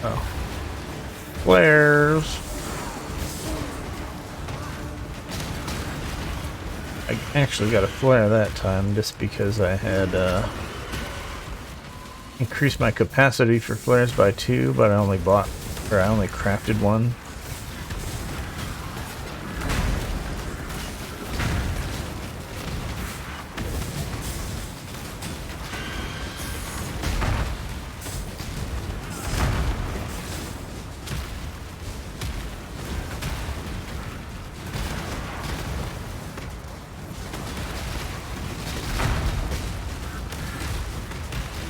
Oh. Flares. I actually got a flare that time just because I had increased my capacity for flares by 2, but I only crafted one.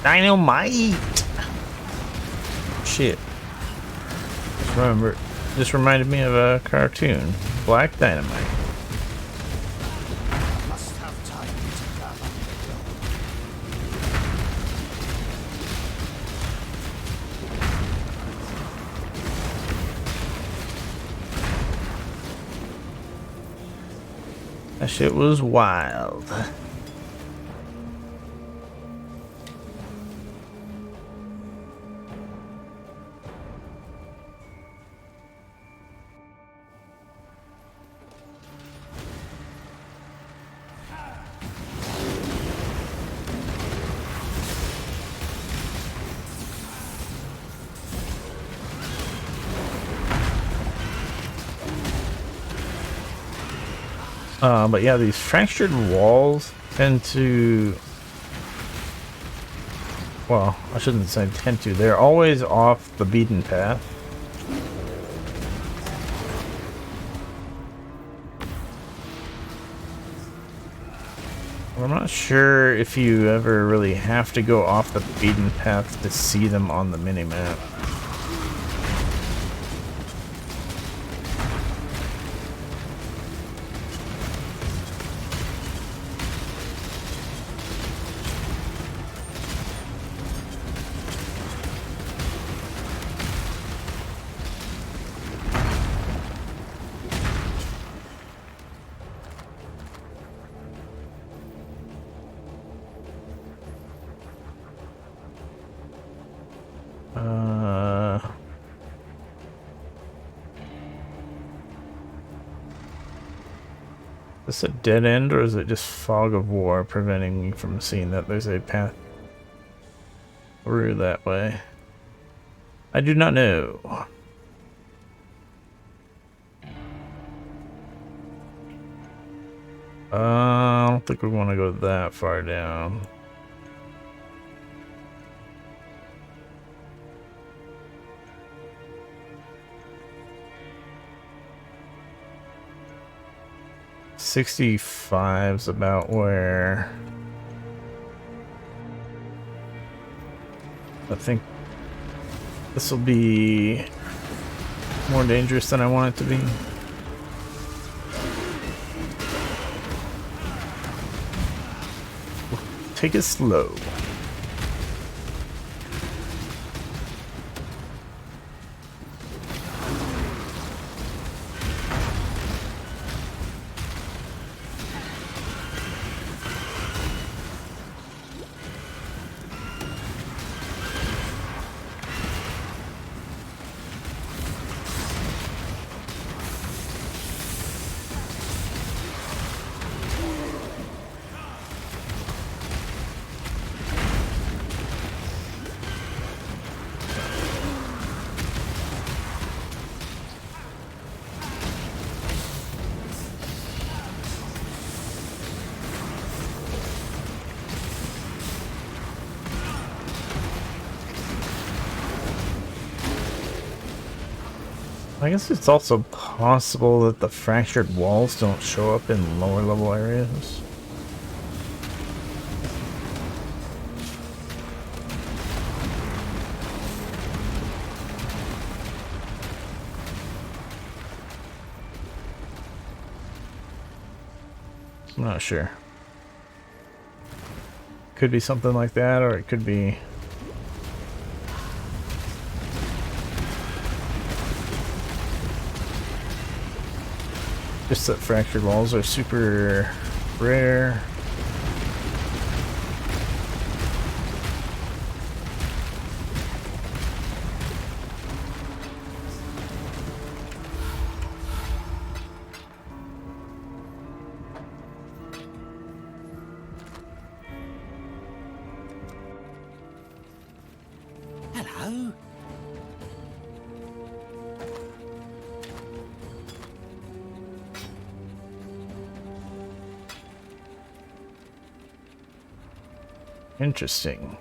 Dynamite! Shit. This reminded me of a cartoon. Black Dynamite. Must have time to gather. That shit was wild. But yeah, these fractured walls tend to... Well, I shouldn't say tend to. They're always off the beaten path. I'm not sure if you ever really have to go off the beaten path to see them on the minimap. Is this a dead end, or is it just fog of war preventing me from seeing that there's a path through that way? I do not know. I don't think we want to go that far down. '65's about where I think this will be more dangerous than I want it to be. Take it slow. I guess it's also possible that the fractured walls don't show up in lower level areas. I'm not sure. Could be something like that, or it could be... just that fractured walls are super rare. Hello. Interesting.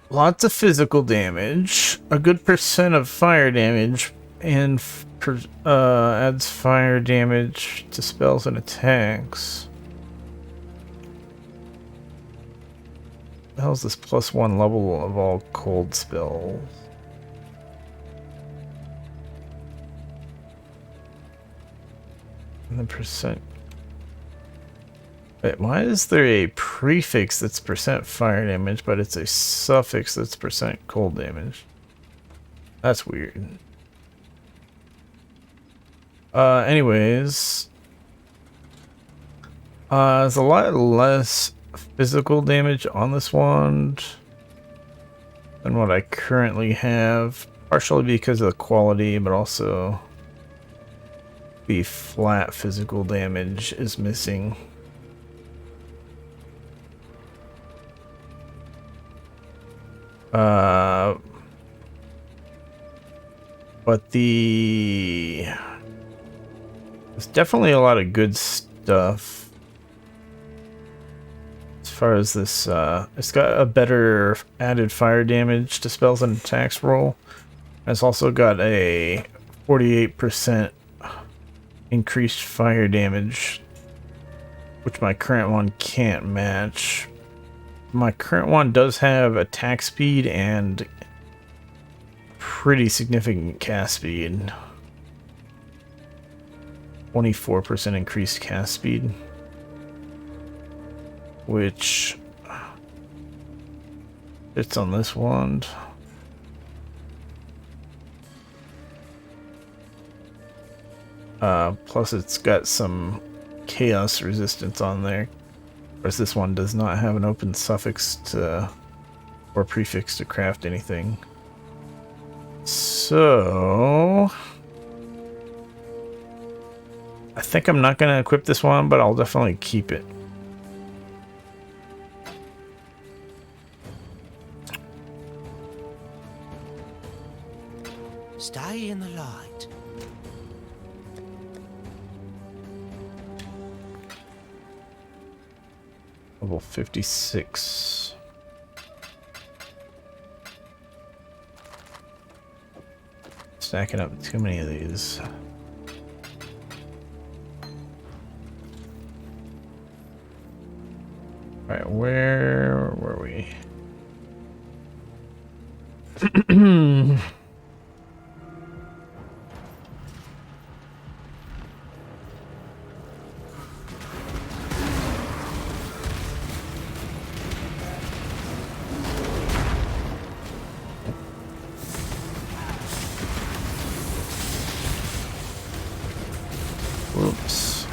Lots of physical damage, a good percent of fire damage, and adds fire damage to spells and attacks. What the hell's this +1 level of all cold spells? And the percent. Wait, why is there a prefix that's percent fire damage, but it's a suffix that's percent cold damage? That's weird. Anyways. There's a lot less physical damage on this wand than what I currently have. Partially because of the quality, but also the flat physical damage is missing. But there's definitely a lot of good stuff as far as this. It's got a better added fire damage to spells and attacks roll. It's also got a 48% increased fire damage, which my current one can't match. My current one does have attack speed and pretty significant cast speed. 24% increased cast speed, which fits on this wand. Plus it's got some chaos resistance on there. Whereas this one does not have an open suffix to or prefix to craft anything. So I think I'm not going to equip this one, but I'll definitely keep it. Stay in the light. Level 56. Stacking up too many of these. Alright, where were we? Whoops.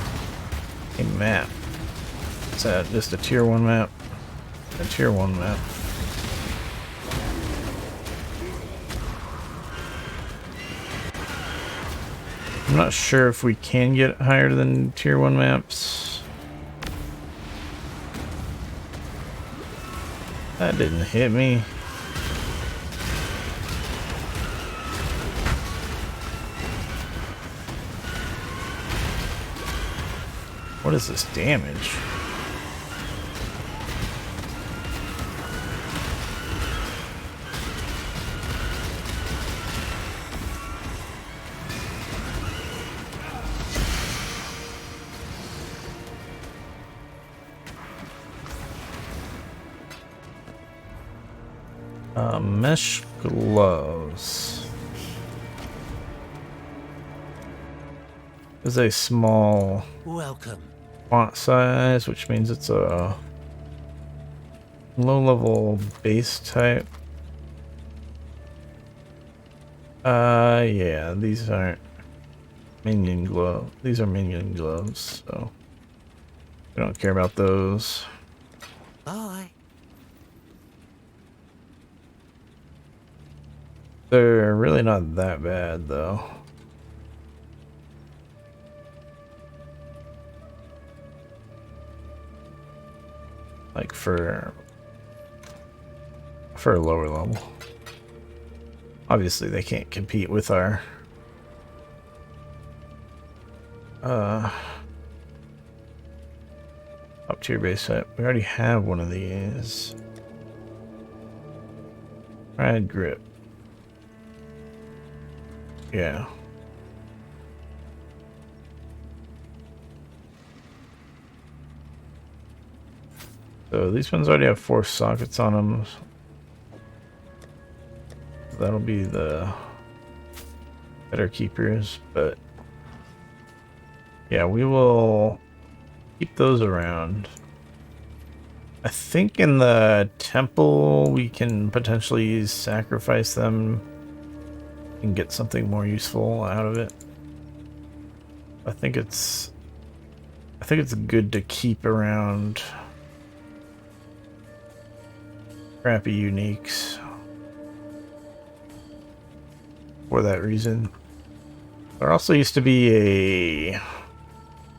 A map. Is that just a tier 1 map? A tier 1 map. I'm not sure if we can get higher than tier 1 maps. That didn't hit me. What is this damage? Mesh gloves. Is a small Welcome. font size, which means it's a low-level base type. Yeah, these aren't minion glove. These are minion gloves, so we don't care about those. Bye. They're really not that bad, though. Like for a lower level. Obviously, they can't compete with our top tier base set. We already have one of these. Rad grip. Yeah. So these ones already have 4 sockets on them. That'll be the better keepers, but yeah, we will keep those around. I think in the temple we can potentially sacrifice them and get something more useful out of it. I think it's good to keep around crappy uniques for that reason. There also used to be a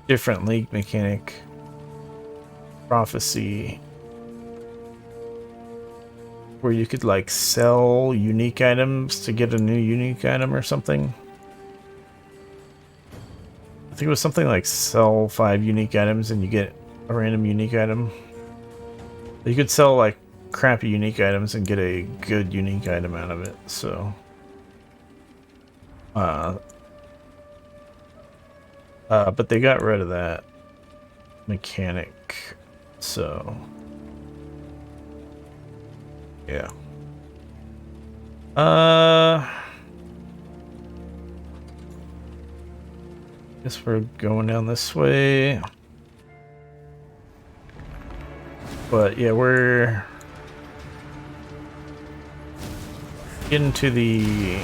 different league mechanic, prophecy, where you could like sell unique items to get a new unique item or something. I think it was something like sell 5 unique items and you get a random unique item. You could sell like crappy unique items and get a good unique item out of it, so but they got rid of that mechanic, so yeah. Guess we're going down this way. But yeah, we're getting to the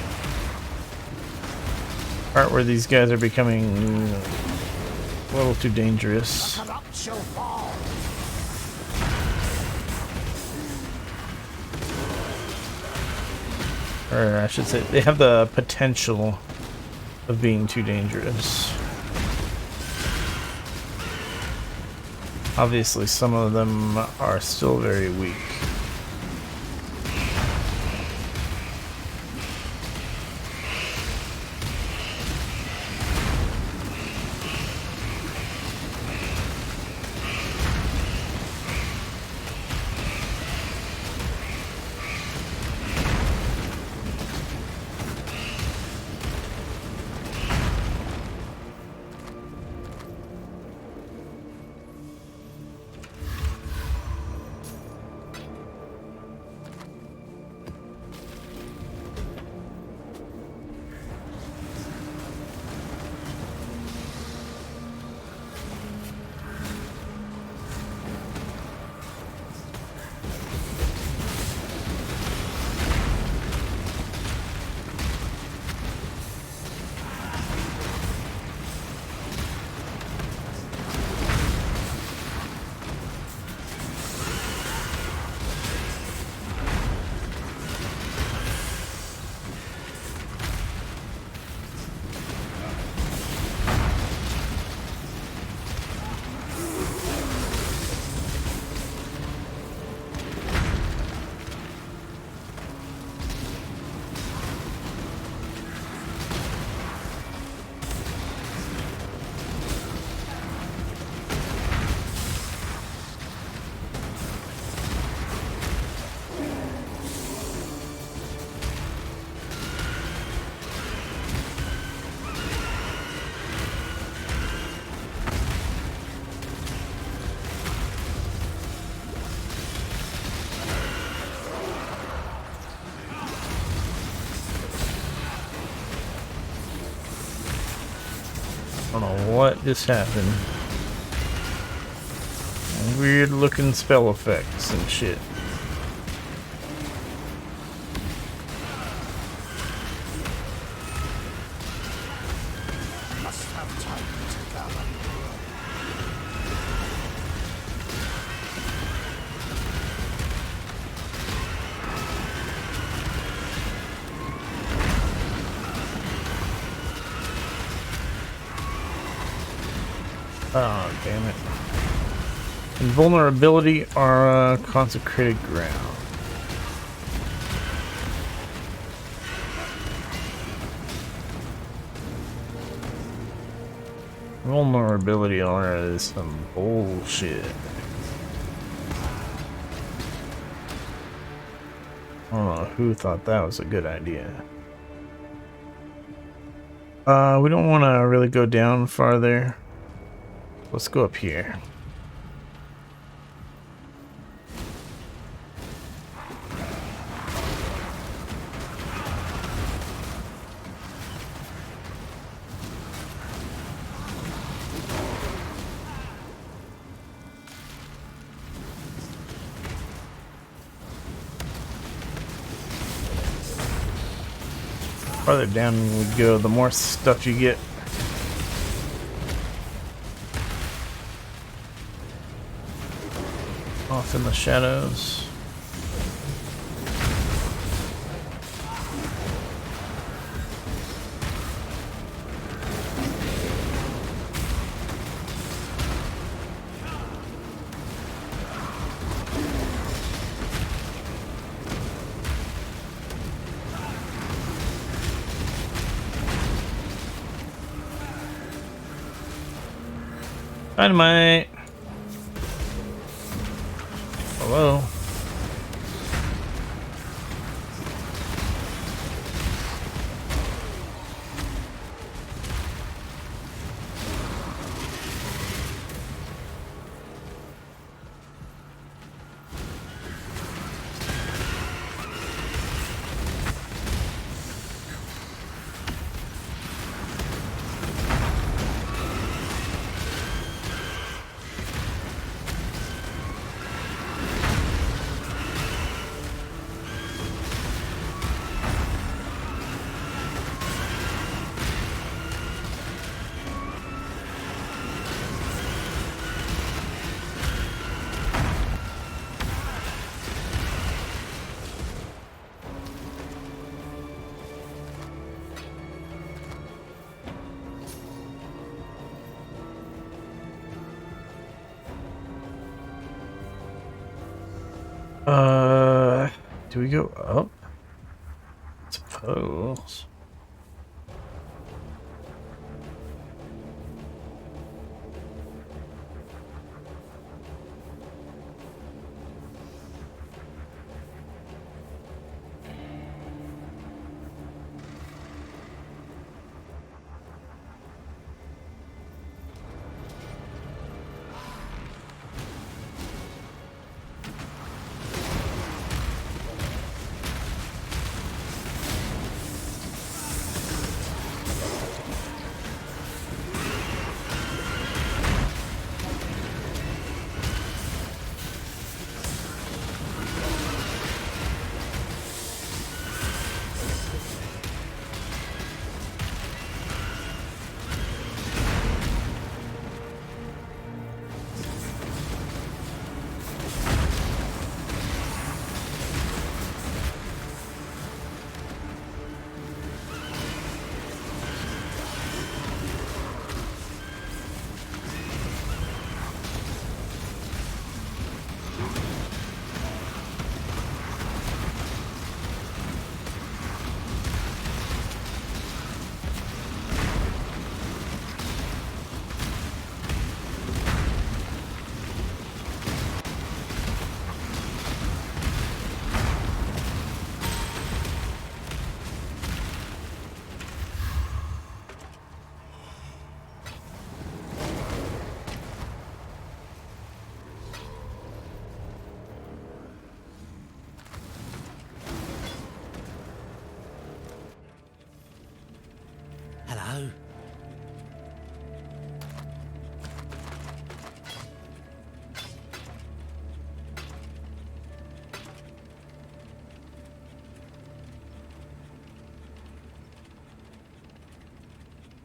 part where these guys are becoming a little too dangerous. Corrupt shall fall. Or I should say, they have the potential of being too dangerous. Obviously, some of them are still very weak. What just happened? Weird looking spell effects and shit. Must have time to gather. Oh, damn it. Invulnerability are consecrated ground. Vulnerability aura is some bullshit. I don't know who thought that was a good idea. We don't want to really go down farther. Let's go up here. Farther down we go, the more stuff you get. Off in the shadows. Dynamite. Hello. Do we go up? Suppose.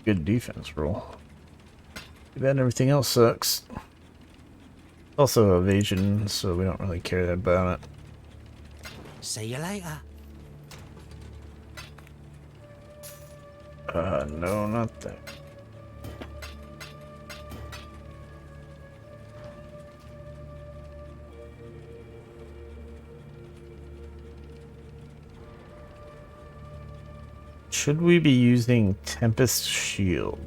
good defense roll. Too bad everything else sucks. Also evasion, so we don't really care about it. See you later. No, not that. Should we be using Tempest Shield?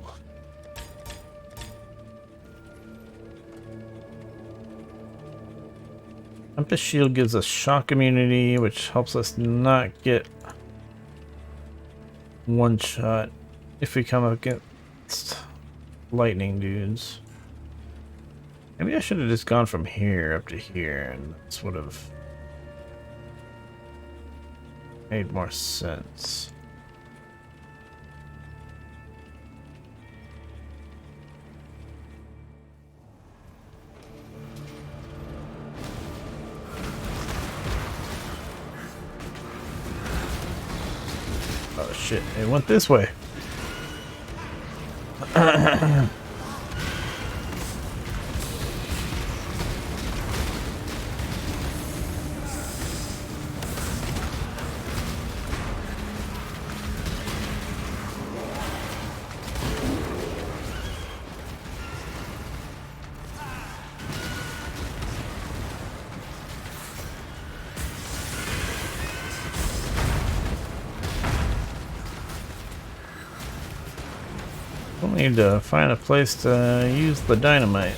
Tempest Shield gives us shock immunity, which helps us not get one shot if we come up against lightning dudes. Maybe I should have just gone from here up to here, and this would have made more sense. Oh shit, it went this way. We'll need to find a place to use the dynamite.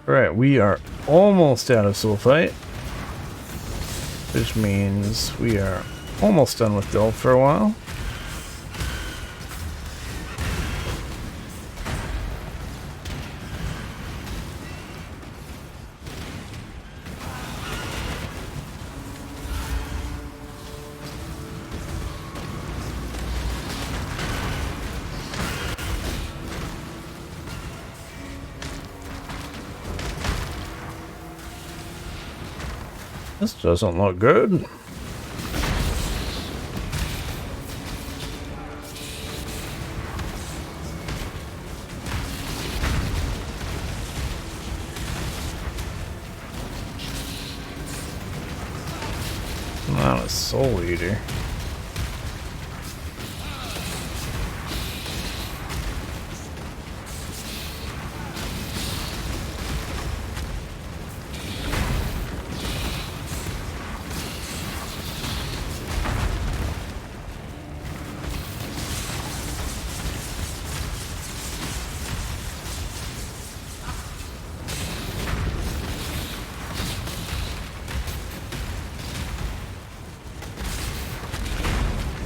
Alright, we are almost out of sulfite. which means we are almost done with Delve for a while. This doesn't look good. Not a soul eater.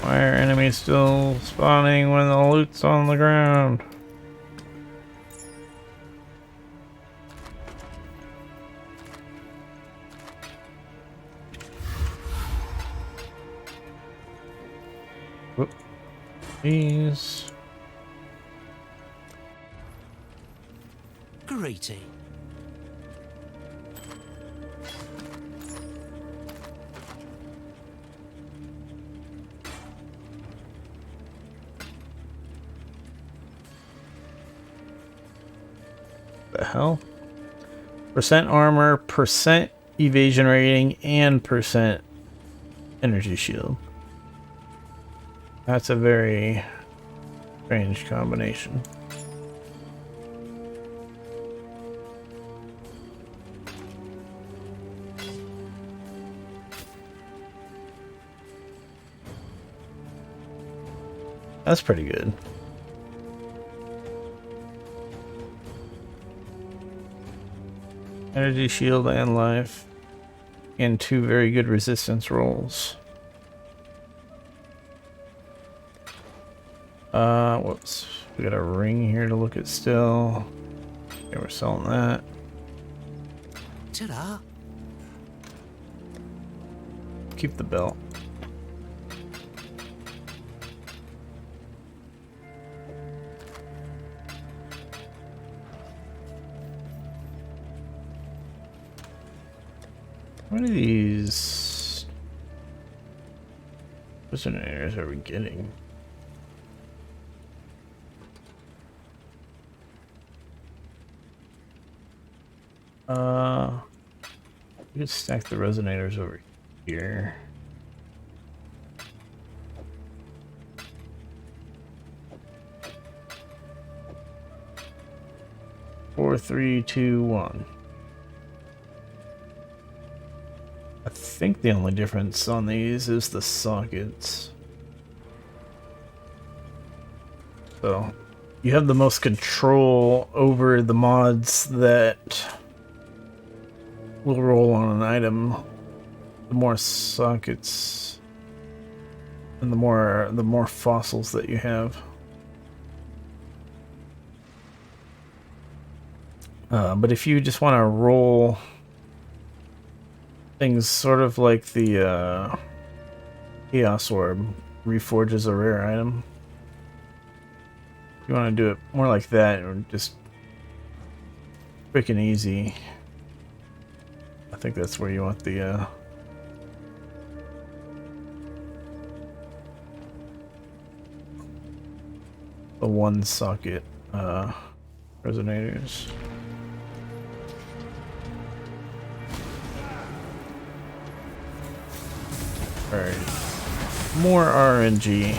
Why are enemies still spawning when the loot's on the ground? Whoop. Please. Greeting. The hell? Percent armor, percent evasion rating, and percent energy shield. That's a very strange combination. That's pretty good. Energy shield and life. And 2 very good resistance rolls. Whoops. We got a ring here to look at still. Okay, we're selling that. Ta-da. Keep the belt. What are these resonators are we getting? We could stack the resonators over here. Four, three, two, one. I think the only difference on these is the sockets. So you have the most control over the mods that will roll on an item. The more sockets and the more fossils that you have. But if you just want to roll things sort of like the Chaos Orb reforges a rare item. If you want to do it more like that, or just quick and easy, I think that's where you want the one socket resonators. Alright, more RNG.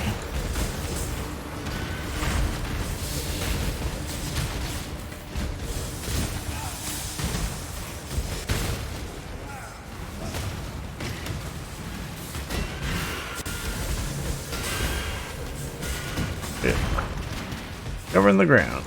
Yeah. Covering the ground.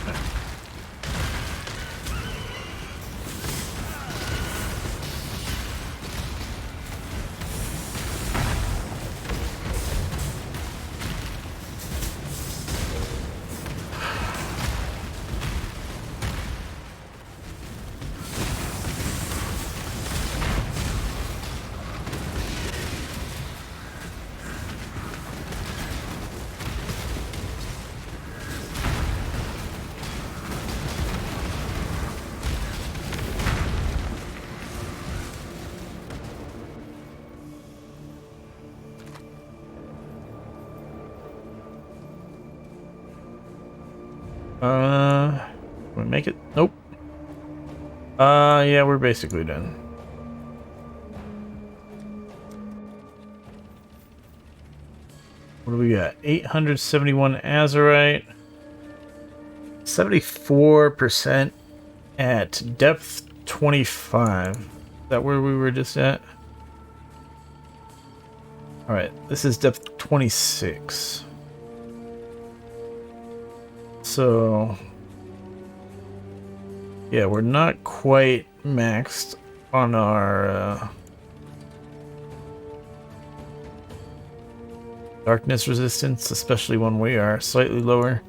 Can we make it? Nope. Yeah, we're basically done. What do we got? 871 azurite. 74% at depth 25. Is that where we were just at? Alright, this is depth 26. So, yeah, we're not quite maxed on our darkness resistance, especially when we are slightly lower.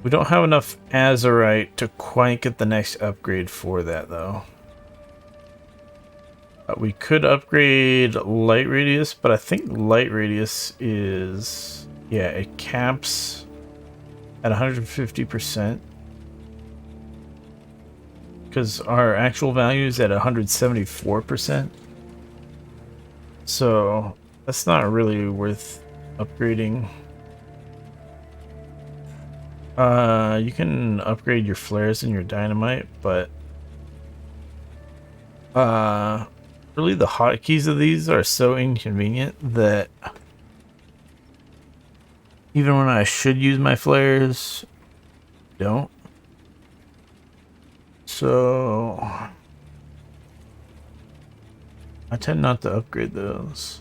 We don't have enough azurite to quite get the next upgrade for that, though. We could upgrade light radius, but I think light radius is... yeah, it caps at 150%. Because our actual value is at 174%. So that's not really worth upgrading. You can upgrade your flares and your dynamite, but really the hotkeys of these are so inconvenient that even when I should use my flares, don't. So I tend not to upgrade those.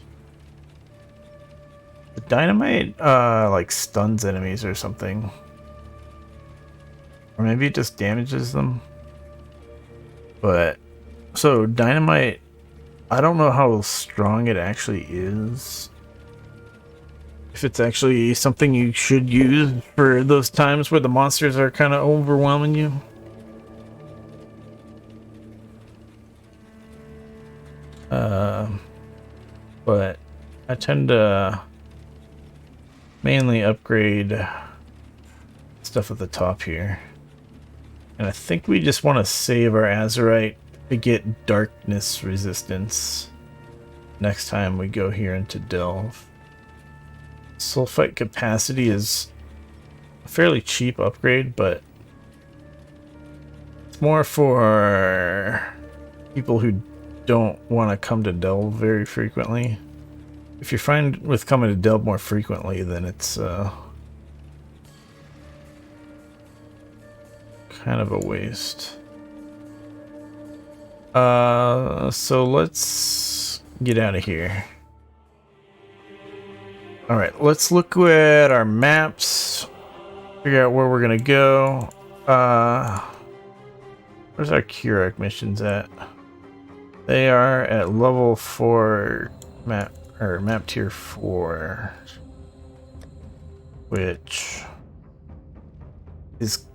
The dynamite like stuns enemies or something. Or maybe it just damages them. But so dynamite, I don't know how strong it actually is. If it's actually something you should use for those times where the monsters are kind of overwhelming you. But I tend to mainly upgrade stuff at the top here. And I think we just want to save our azurite to get darkness resistance next time we go here into Delve. Sulfite capacity is a fairly cheap upgrade, but it's more for people who don't want to come to Delve very frequently. If you're fine with coming to Delve more frequently, then it's kind of a waste. So let's get out of here. Alright, let's look at our maps, figure out where we're gonna go. Where's our Keurig missions at? They are at level 4 map, or map tier 4, which is...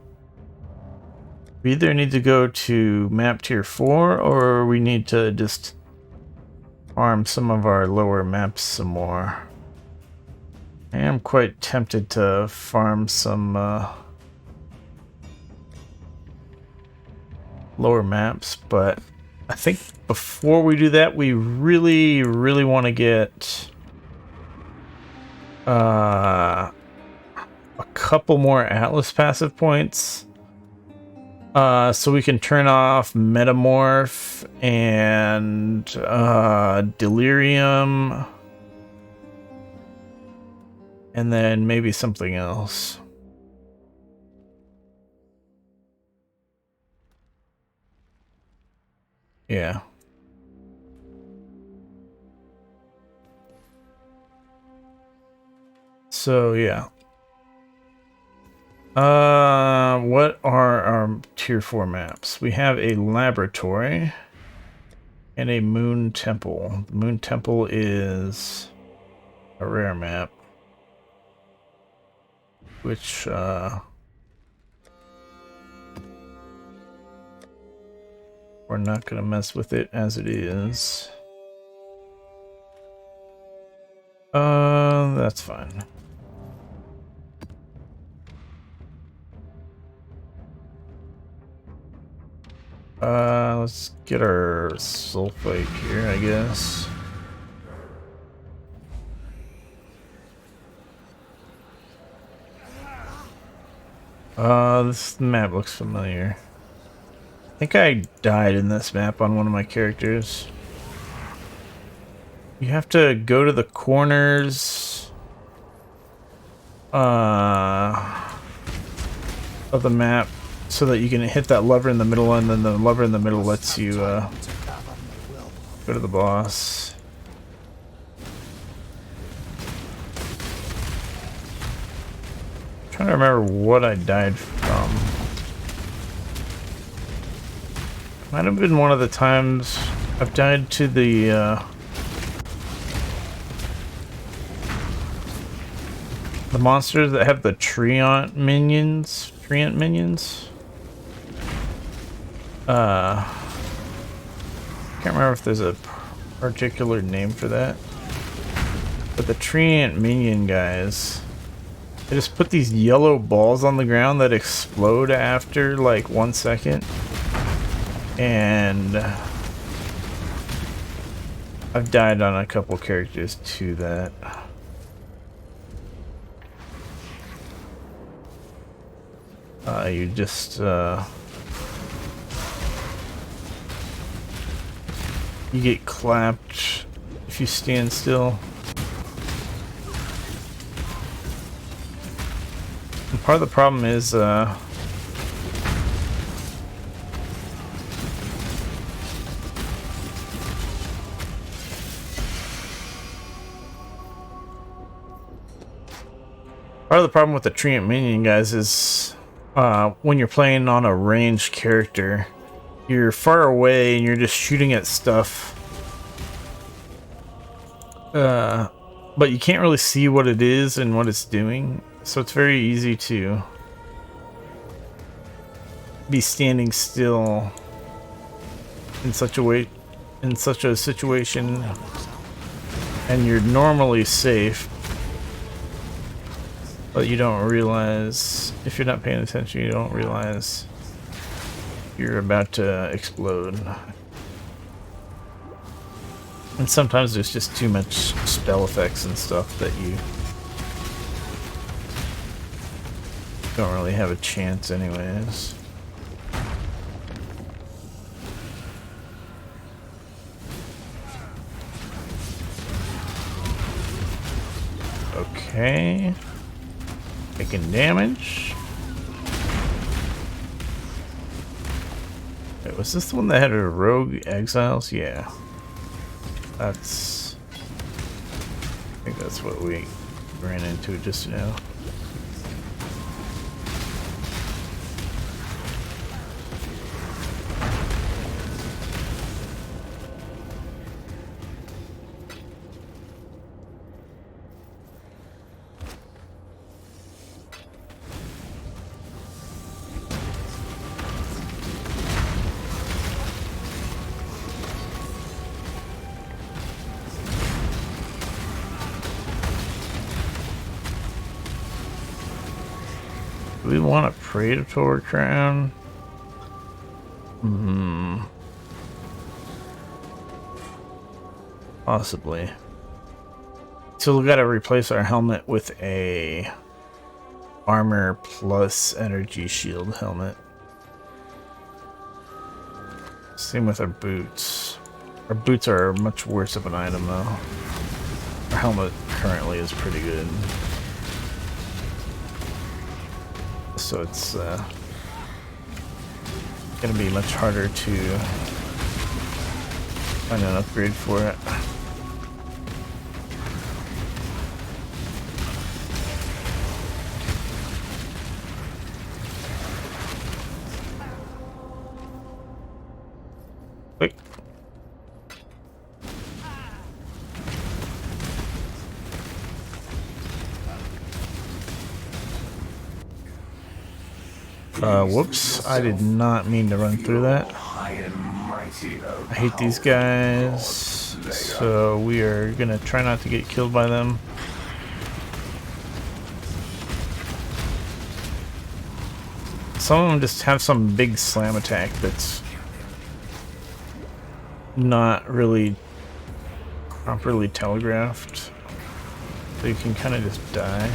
we either need to go to map tier 4 or we need to just farm some of our lower maps some more. I am quite tempted to farm some lower maps, but I think before we do that, we really want to get a couple more Atlas passive points. So we can turn off Metamorph and Delirium. And then maybe something else. Yeah. So, yeah. What are our tier 4 maps? We have a laboratory and a moon temple. The moon temple is a rare map, which we're not gonna mess with it as it is. That's fine. Let's get our sulfite here, I guess. This map looks familiar. I think I died in this map on one of my characters. You have to go to the corners of the map so that you can hit that lever in the middle, and then the lever in the middle lets you go to the boss. I'm trying to remember what I died from. Might have been one of the times I've died to the monsters that have the treant minions. Treant minions. Can't remember if there's a particular name for that. But the treant minion guys, they just put these yellow balls on the ground that explode after like 1 second. And I've died on a couple characters to that. You just you get clapped if you stand still. And part of the problem is with the treant minion guys is when you're playing on a ranged character, you're far away and you're just shooting at stuff, but you can't really see what it is and what it's doing, so it's very easy to be standing still in such a situation, and you're normally safe. But you don't realize, if you're not paying attention, you don't realize you're about to explode. And sometimes there's just too much spell effects and stuff that you don't really have a chance anyways. Okay. Taking damage. Wait, was this the one that had a rogue exiles? Yeah. I think that's what we ran into just now. Do we want a Praetor crown? Possibly. So we gotta replace our helmet with a armor plus energy shield helmet. Same with our boots. Our boots are much worse of an item though. Our helmet currently is pretty good. So it's gonna be much harder to find an upgrade for it. Quick. Whoops, I did not mean to run through that. I hate these guys, so we are gonna try not to get killed by them. Some of them just have some big slam attack that's not really properly telegraphed, so you can kind of just die.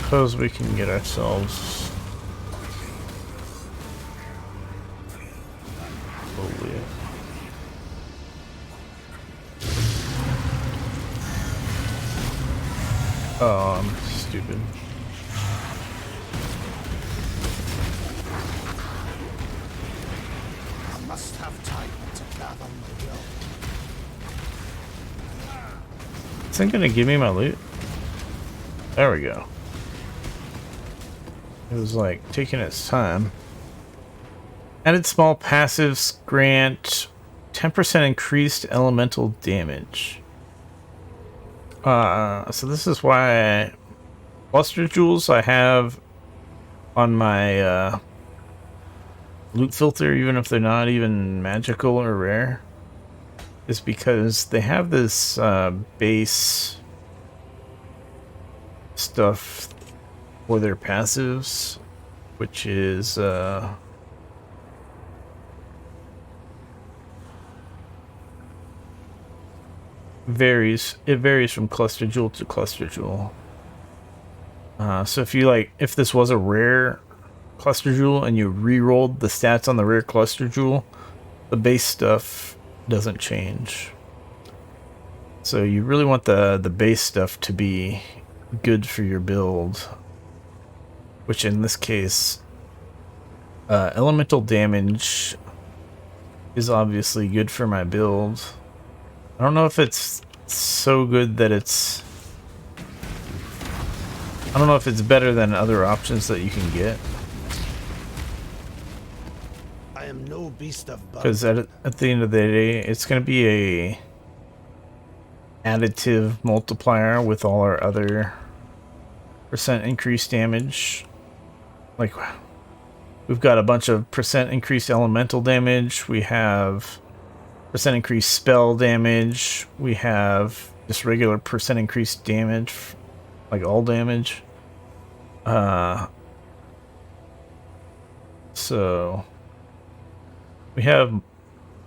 suppose we can get ourselves... Holy. Oh, I'm stupid. I must have time to gather my will. Isn't gonna give me my loot? There we go. It was like taking its time. Added small passives grant 10% increased elemental damage. So this is why cluster jewels I have on my loot filter, even if they're not even magical or rare, is because they have this base stuff for their passives, which is varies. It varies from cluster jewel to cluster jewel. So if this was a rare cluster jewel and you re-rolled the stats on the rare cluster jewel, the base stuff doesn't change. So you really want the base stuff to be good for your build, which in this case, elemental damage is obviously good for my build. I don't know if it's so good that it's... I don't know if it's better than other options that you can get. I am no beast of burden. Because at the end of the day, it's going to be a additive multiplier with all our other percent increased damage. Like, we've got a bunch of percent increased elemental damage. We have percent increased spell damage. We have just regular percent increased damage, like all damage. So we have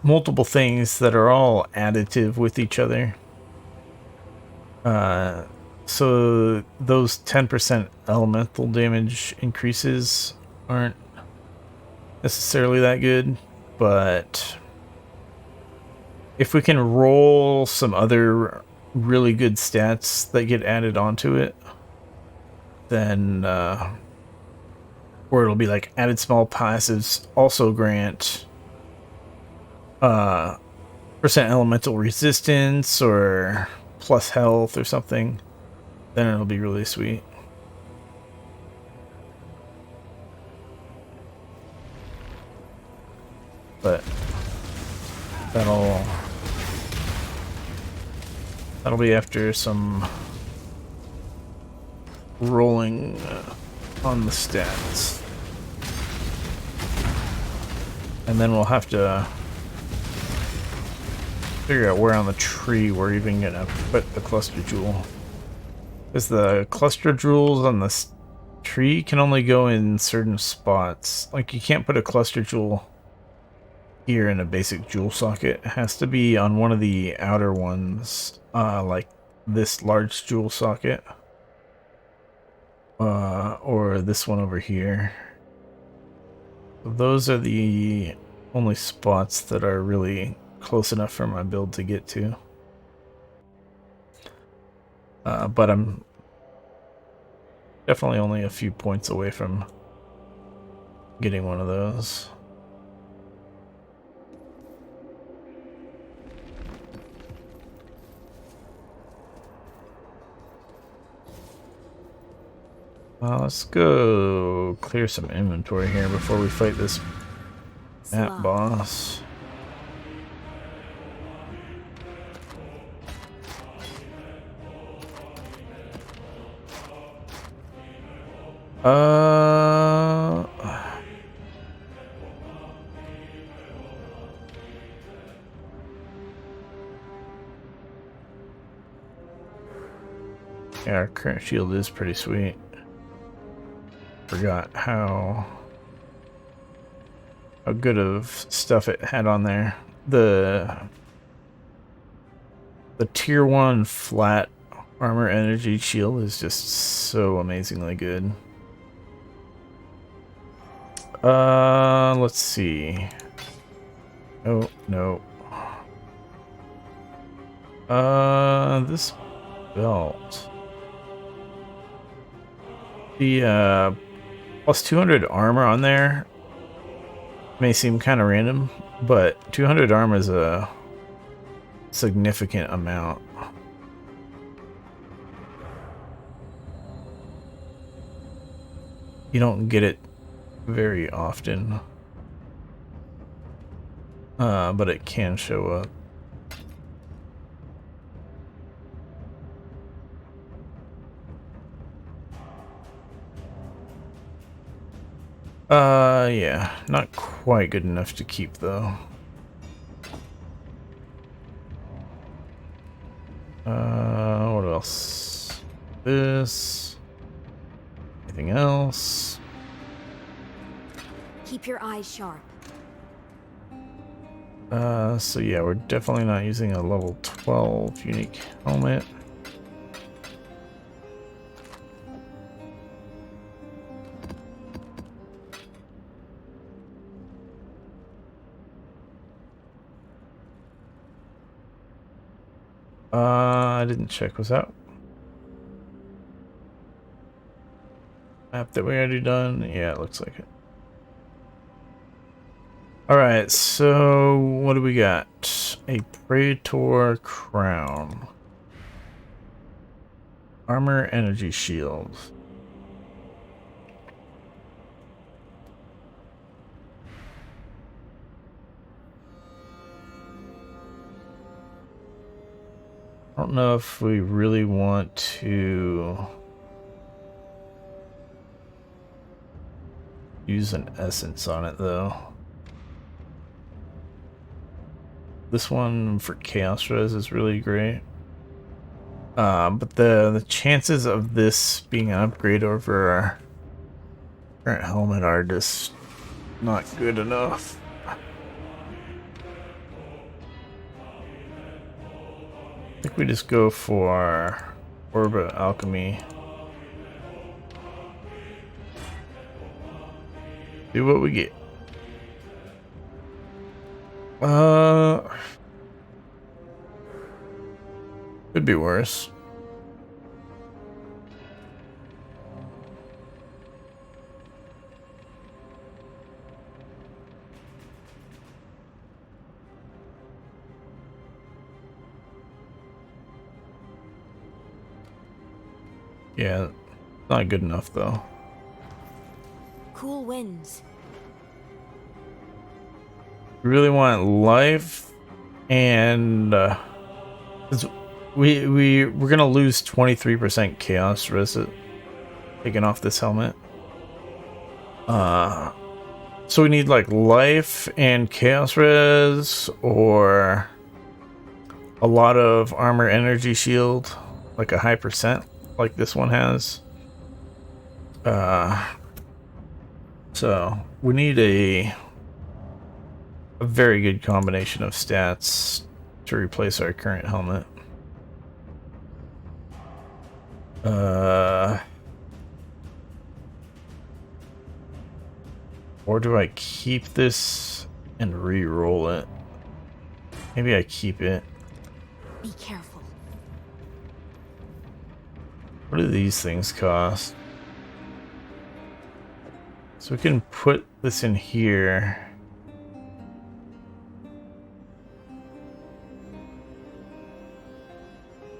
multiple things that are all additive with each other. So those 10% elemental damage increases aren't necessarily that good, but if we can roll some other really good stats that get added onto it, then or it'll be like added small passives also grant percent elemental resistance or plus health or something, then it'll be really sweet. But that'll be after some rolling on the stats, and then we'll have to figure out where on the tree we're even gonna put the cluster jewel, because the cluster jewels on the tree can only go in certain spots. Like, you can't put a cluster jewel here in a basic jewel socket. It has to be on one of the outer ones, like this large jewel socket, or this one over here. Those are the only spots that are really close enough for my build to get to. But I'm definitely only a few points away from getting one of those. Let's go clear some inventory here before we fight this map boss. Yeah, our current shield is pretty sweet. Forgot how good of stuff it had on there. The tier 1 flat Armor energy shield is just so amazingly good. Let's see. Oh, no. This belt. The, plus 200 armor on there may seem kind of random, but 200 armor is a significant amount. You don't get it very often, but it can show up. Yeah, not quite good enough to keep though. What else? This. Anything else? Keep your eyes sharp. So yeah, we're definitely not using a level 12 unique helmet. I didn't check. Was that map that we already done? Yeah, it looks like it. Alright, so what do we got? A Praetor Crown. Armor energy shield. I don't know if we really want to use an essence on it though. This one for Chaos Res is really great. But the chances of this being an upgrade over our current helmet are just not good enough. I think we just go for Orbit Alchemy. See what we get. Could be worse. Yeah, not good enough though. Cool winds. We really want life, and 'cause we're gonna lose 23% chaos res taking off this helmet. So we need like life and chaos res, or a lot of armor energy shield, like a high percent, like this one has. So we need a very good combination of stats to replace our current helmet. Or do I keep this and re-roll it? Maybe I keep it. Be careful. What do these things cost? So we can put this in here.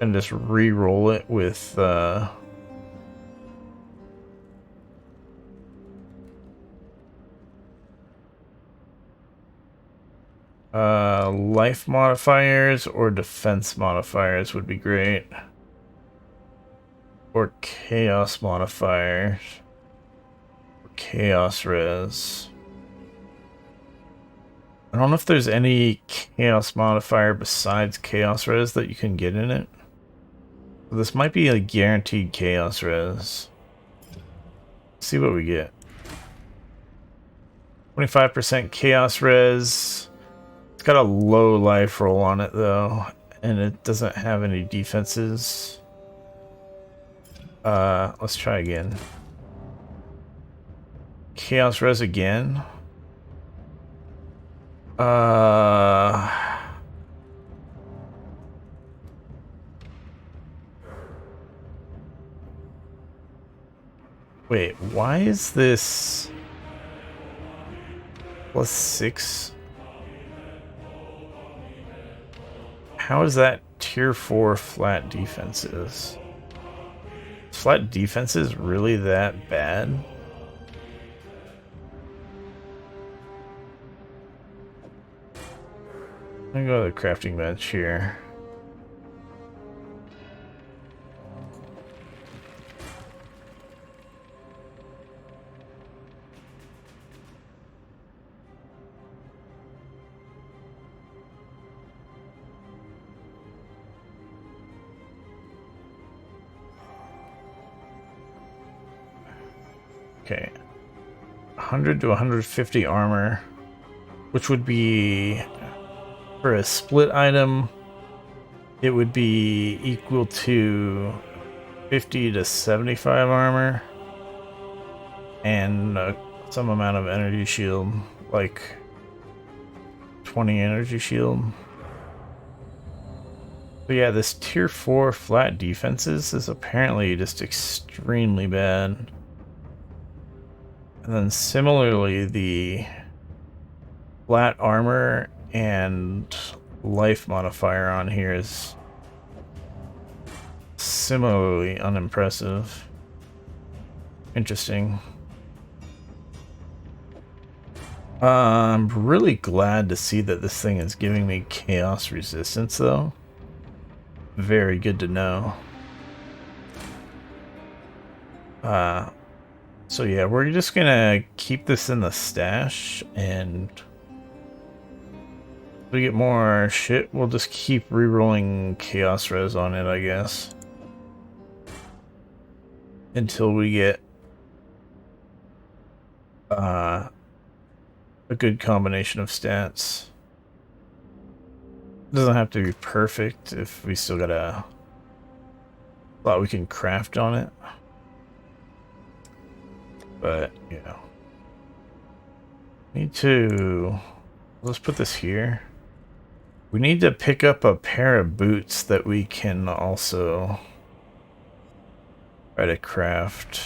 And just re-roll it with life modifiers or defense modifiers would be great. Or chaos modifiers. Or chaos res. I don't know if there's any chaos modifier besides chaos res that you can get in it. This might be a guaranteed chaos res. See what we get. 25% chaos res. It's got a low life roll on it though, and it doesn't have any defenses. Let's try again. Chaos Res again. Wait, why is this +6? How is that tier 4 flat defenses? Flat defenses really that bad? I'm gonna go to the crafting bench here. Okay, 100 to 150 armor, which would be, for a split item, it would be equal to 50 to 75 armor, and some amount of energy shield, like 20 energy shield. But yeah, this tier 4 flat defenses is apparently just extremely bad. And then similarly, the flat armor and life modifier on here is similarly unimpressive. Interesting. I'm really glad to see that this thing is giving me chaos resistance, though. Very good to know. So yeah, we're just gonna keep this in the stash, and if we get more shit, we'll just keep re-rolling chaos res on it, I guess, until we get a good combination of stats. It doesn't have to be perfect if we still got a lot we can craft on it. But, you know, need to, let's put this here. We need to pick up a pair of boots that we can also try to craft,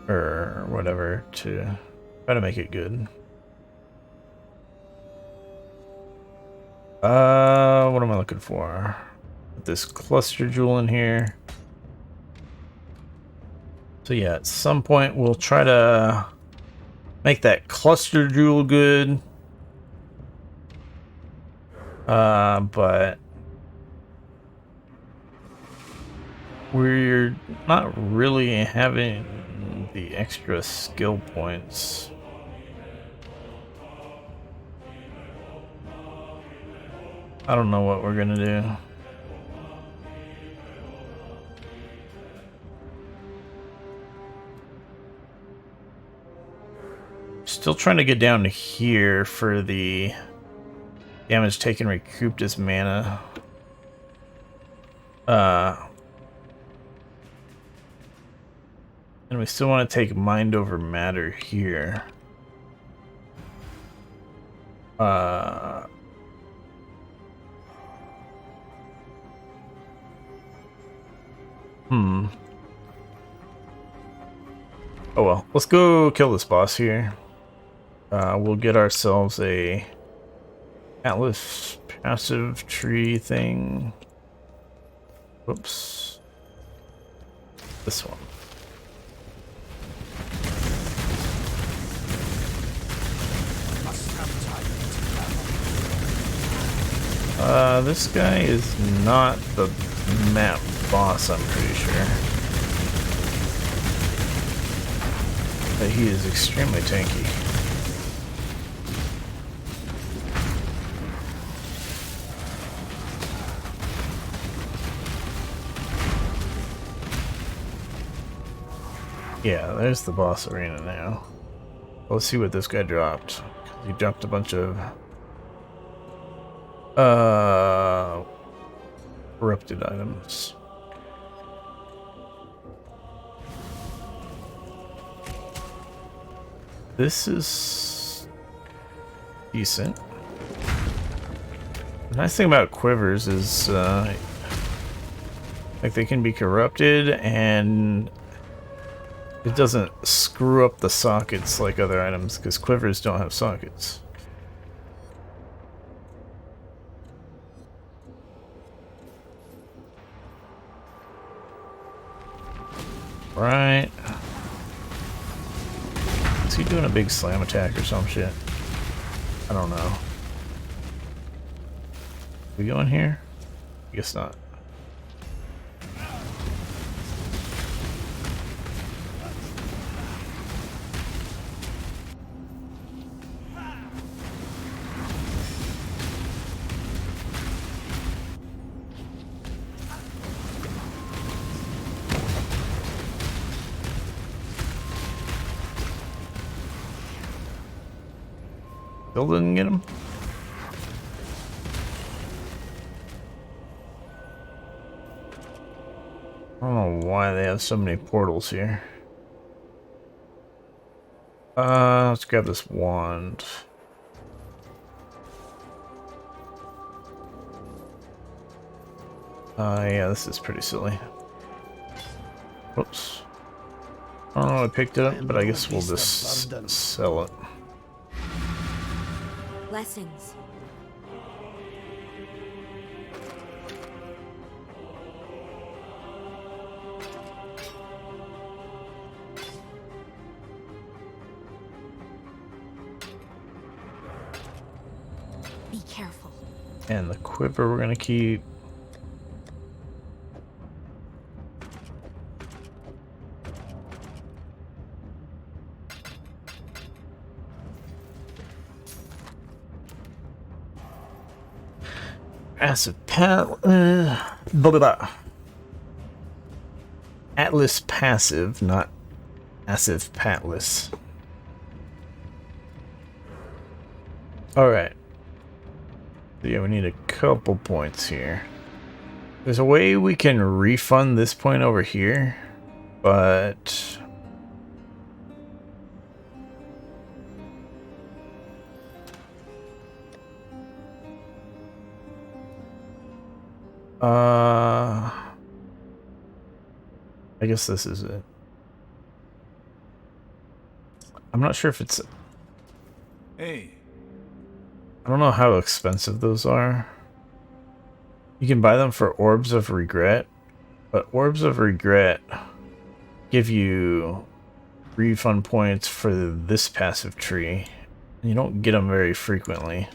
or whatever, to try to make it good. What am I looking for? Put this cluster jewel in here. So yeah, at some point we'll try to make that cluster jewel good. But we're not really having the extra skill points. I don't know what we're gonna do. Still trying to get down to here for the damage taken recouped as mana. And we still want to take mind over matter here. Oh well, let's go kill this boss here. We'll get ourselves a Atlas passive tree thing. Whoops. This one. This guy is not the map boss, I'm pretty sure. But he is extremely tanky. Yeah, there's the boss arena now. Let's see what this guy dropped. He dropped a bunch of corrupted items. This is decent. The nice thing about quivers is like they can be corrupted and it doesn't screw up the sockets like other items because quivers don't have sockets. Right. Is he doing a big slam attack or some shit? I don't know. We go in here? I guess not. Still didn't get him? I don't know why they have so many portals here. Let's grab this wand. Yeah, this is pretty silly. Whoops. I don't know, I picked it up, but I guess we'll just sell it. Blessings. Be careful. And the quiver we're gonna keep. Passive blah, blah, blah. Atlas passive, not passive patless. Alright. Yeah, we need a couple points here. There's a way we can refund this point over here, but I guess this is it. I'm not sure if it's... Hey. I don't know how expensive those are. You can buy them for Orbs of Regret, but Orbs of Regret give you refund points for this passive tree. And you don't get them very frequently.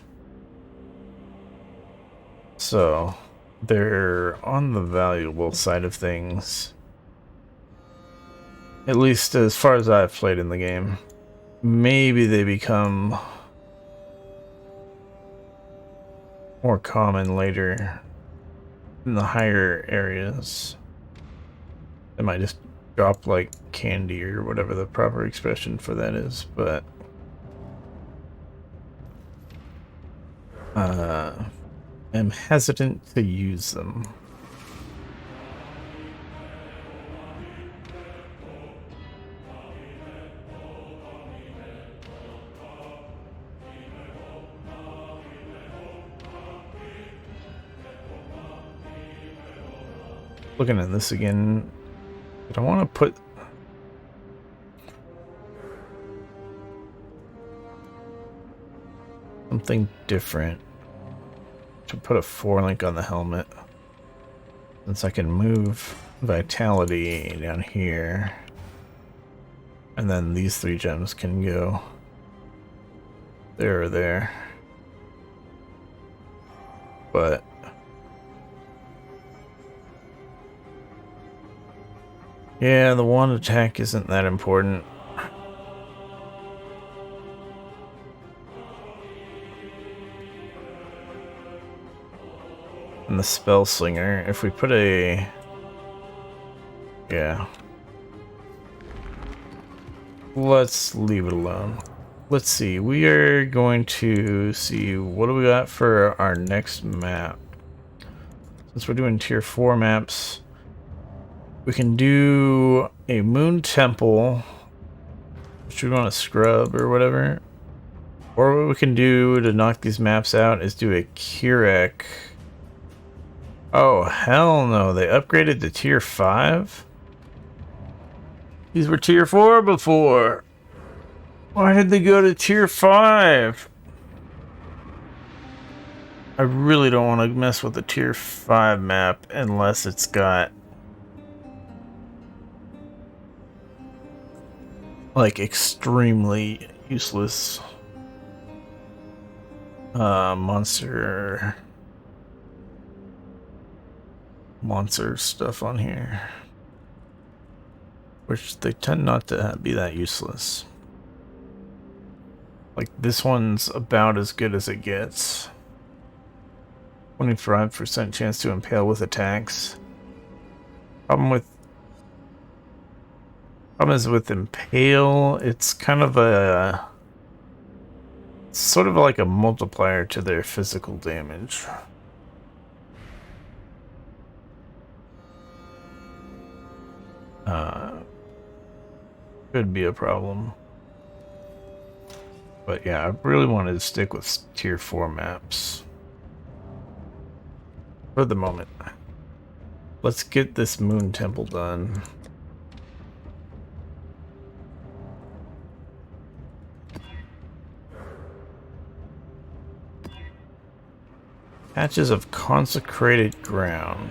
So, they're on the valuable side of things. At least as far as I've played in the game. Maybe they become more common later in the higher areas. They might just drop like candy or whatever the proper expression for that is, but I'm hesitant to use them. Looking at this again, but I want to put something different. To put a 4-link on the helmet, since I can move vitality down here, and then these 3 gems can go there or there. But yeah, the one attack isn't that important. And the spell slinger, if we put a... yeah. Let's leave it alone. Let's see, we are going to see what do we got for our next map. Since we're doing tier 4 maps, we can do a moon temple Should we want to scrub or whatever? Or what we can do to knock these maps out is do a Kirek. Oh, hell no. They upgraded to tier 5? These were tier 4 before. Why did they go to tier 5? I really don't want to mess with the tier 5 map unless it's got like extremely useless monster stuff on here, which they tend not to be that useless. Like this one's about as good as it gets. 25% chance to impale with attacks. Problem is with impale, it's kind of a sort of like a multiplier to their physical damage. Could be a problem. But yeah, I really wanted to stick with tier 4 maps for the moment. Let's get this moon temple done. Patches of consecrated ground.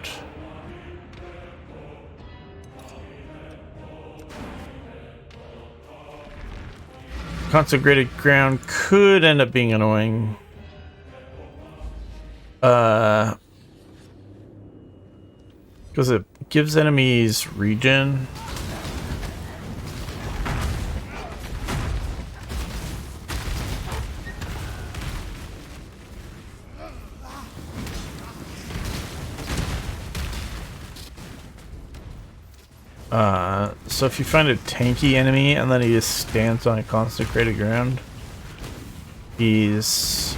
Consecrated ground could end up being annoying. Because it gives enemies regen. So if you find a tanky enemy and then he just stands on a consecrated ground, he's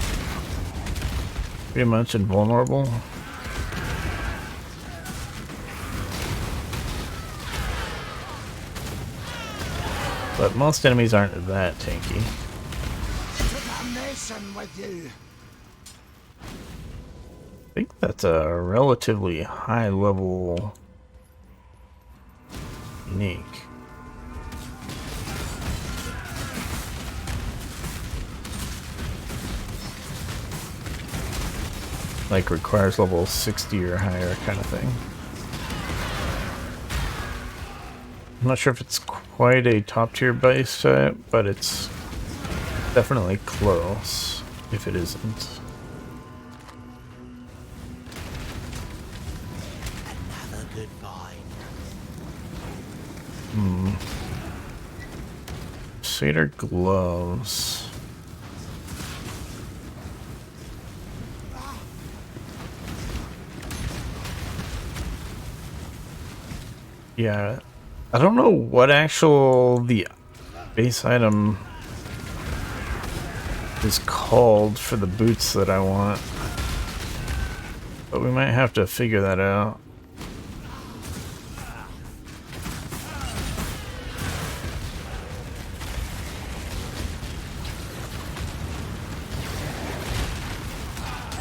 pretty much invulnerable. But most enemies aren't that tanky. With you. I think that's a relatively high level unique. Like requires level 60 or higher kind of thing. I'm not sure if it's quite a top tier base type, but it's definitely close if it isn't. Another good find. Cedar gloves. Yeah, I don't know what the base item is called for the boots that I want, but we might have to figure that out.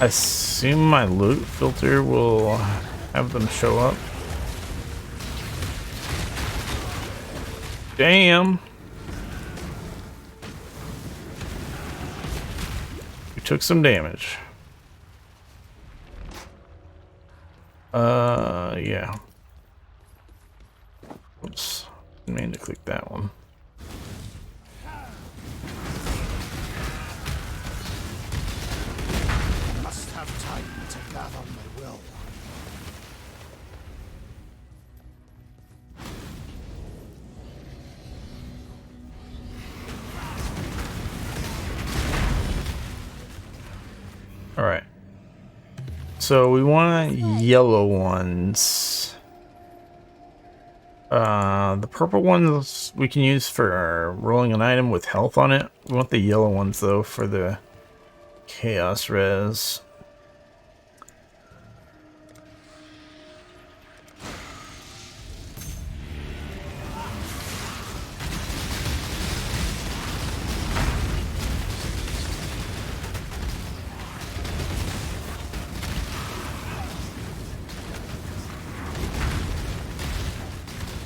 I assume my loot filter will have them show up. Damn! We took some damage. Yeah. Oops. Didn't mean to click that one. Must have time to gather my will. All right. So we want yellow ones. The purple ones we can use for rolling an item with health on it. We want the yellow ones though for the chaos res.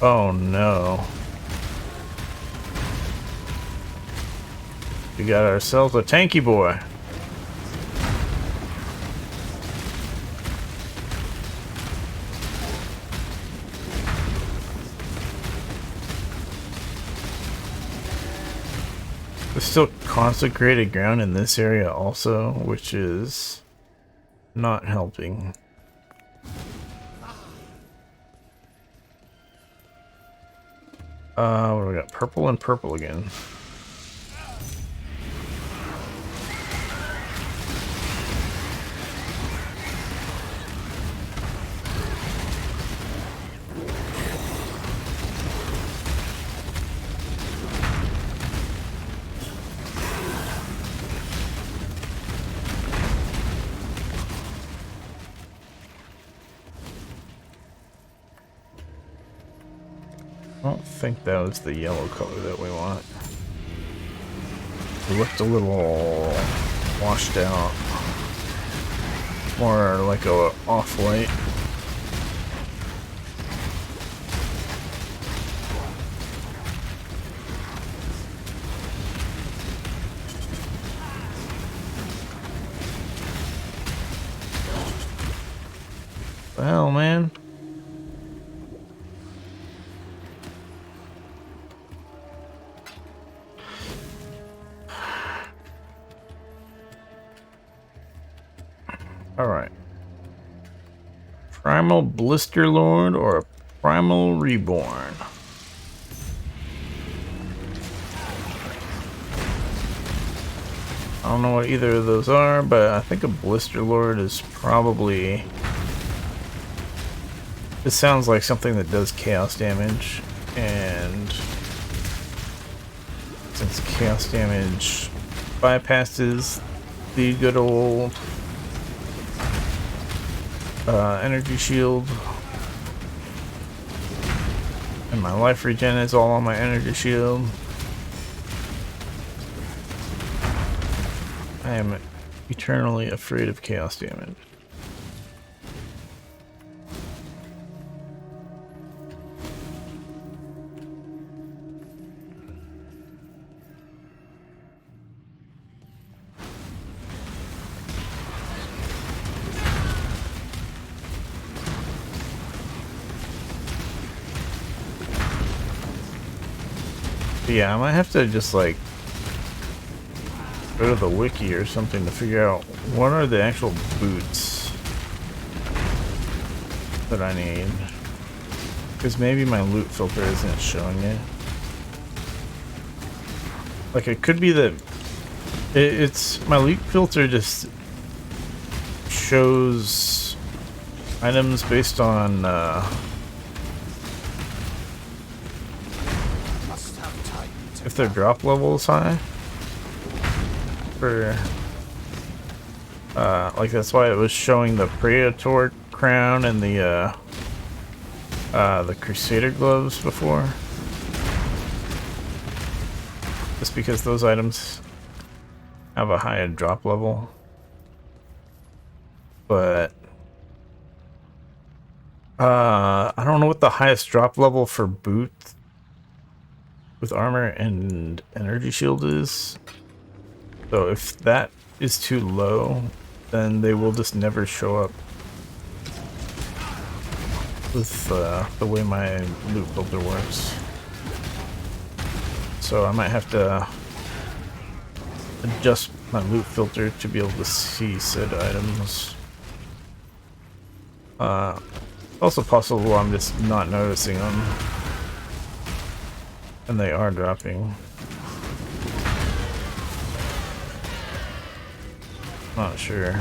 Oh no. We got ourselves a tanky boy. There's still consecrated ground in this area also, which is not helping. What do we got? Purple and purple again. I don't think that was the yellow color that we want. It looked a little washed out. More like a off-white. Well, man. Alright. Primal Blister Lord or Primal Reborn? I don't know what either of those are, but I think a Blister Lord is probably... This sounds like something that does chaos damage, and since chaos damage bypasses the good old energy shield, and my life regen is all on my energy shield, I am eternally afraid of chaos damage. Yeah, I might have to just like go to the wiki or something to figure out what are the actual boots that I need. Because maybe my loot filter isn't showing it. Like it could be that it's my loot filter just shows items based on if their drop level is high. For like that's why it was showing the Praetor crown and the Crusader gloves before. Just because those items have a higher drop level. But I don't know what the highest drop level for boots with armor and energy shield is. So if that is too low, then they will just never show up with the way my loot filter works. So I might have to adjust my loot filter to be able to see said items. Also possible I'm just not noticing them. And they are dropping. Not sure.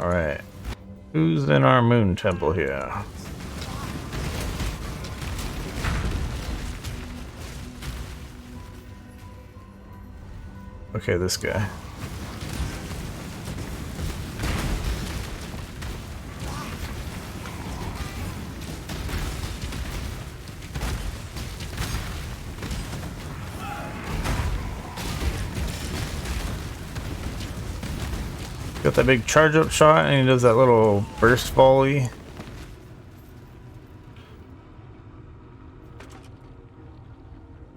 Alright. Who's in our moon temple here? Okay, this guy. Got that big charge up shot, and he does that little burst volley.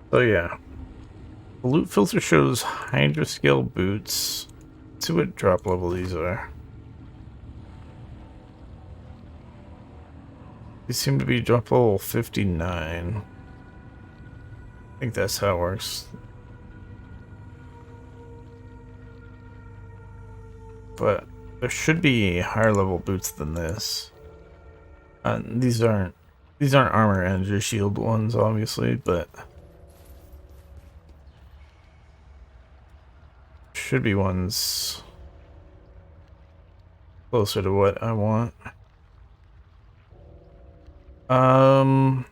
So yeah, the loot filter shows Hydra scale boots. Let's see what drop level these are. These seem to be drop level 59. I think that's how it works. But there should be higher level boots than this. These aren't armor energy shield ones, obviously, but should be ones closer to what I want. But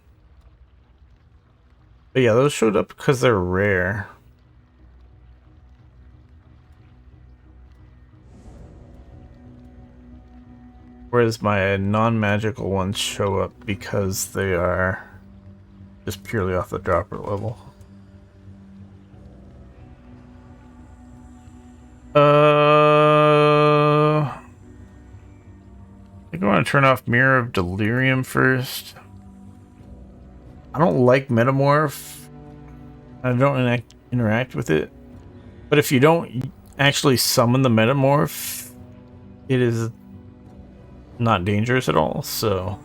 yeah, those showed up because they're rare. Whereas my non-magical ones show up because they are just purely off the dropper level. I think I want to turn off Mirror of Delirium first. I don't like Metamorph. I don't interact with it. But if you don't actually summon the Metamorph, it is not dangerous at all. So,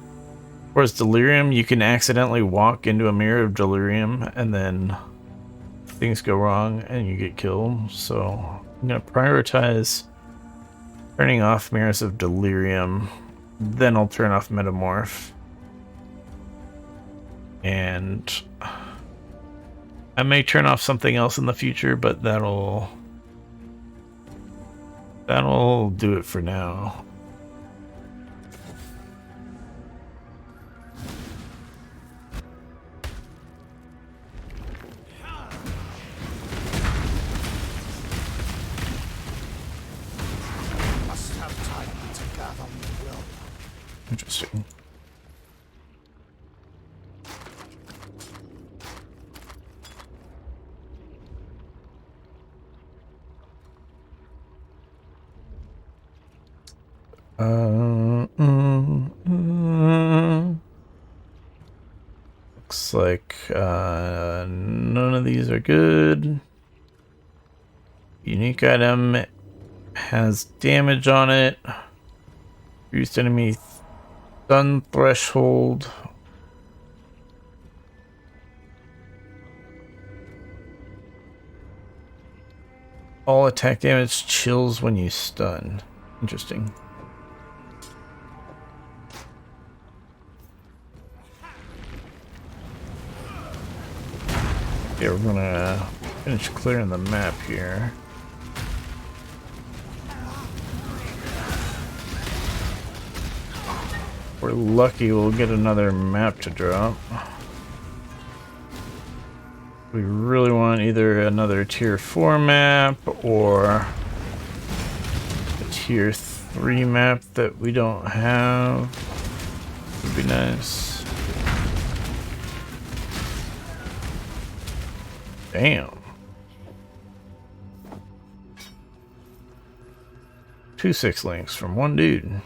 whereas Delirium, you can accidentally walk into a Mirror of Delirium and then things go wrong and you get killed. So, I'm going to prioritize turning off Mirrors of Delirium. Then I'll turn off Metamorph. And I may turn off something else in the future, but that'll do it for now. Must have time to gather my will. Interesting. Looks like none of these are good. Unique item has damage on it. Reduced enemy stun threshold. All attack damage chills when you stun. Interesting. Yeah, we're gonna finish clearing the map here. If we're lucky, we'll get another map to drop. We really want either another tier 4 map or a tier 3 map that we don't have. Would be nice. Damn. 2 6 links from one dude.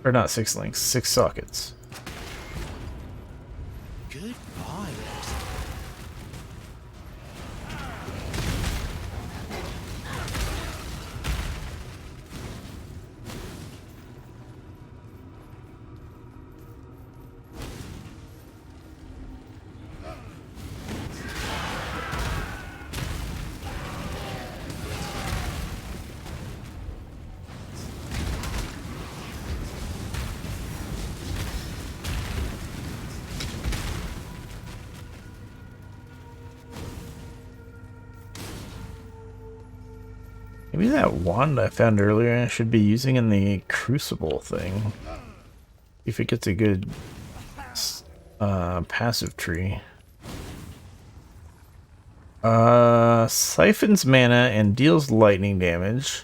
Or not 6 links, 6 sockets. Good vibes. Maybe that wand I found earlier I should be using in the Crucible thing. If it gets a good passive tree. Siphons mana and deals lightning damage.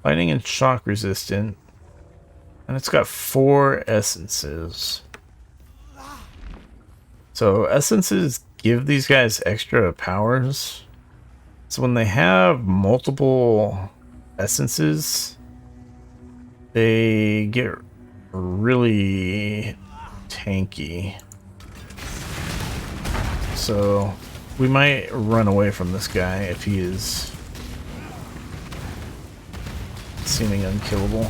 Lightning and shock resistant. And it's got 4 essences. So essences give these guys extra powers. So when they have multiple essences, they get really tanky. So we might run away from this guy if he is seeming unkillable,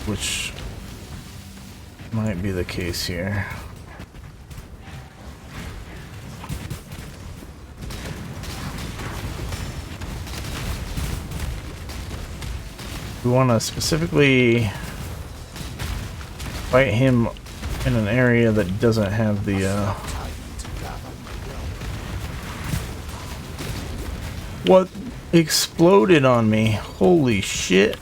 which might be the case here. We want to specifically fight him in an area that doesn't have the what exploded on me? Holy shit.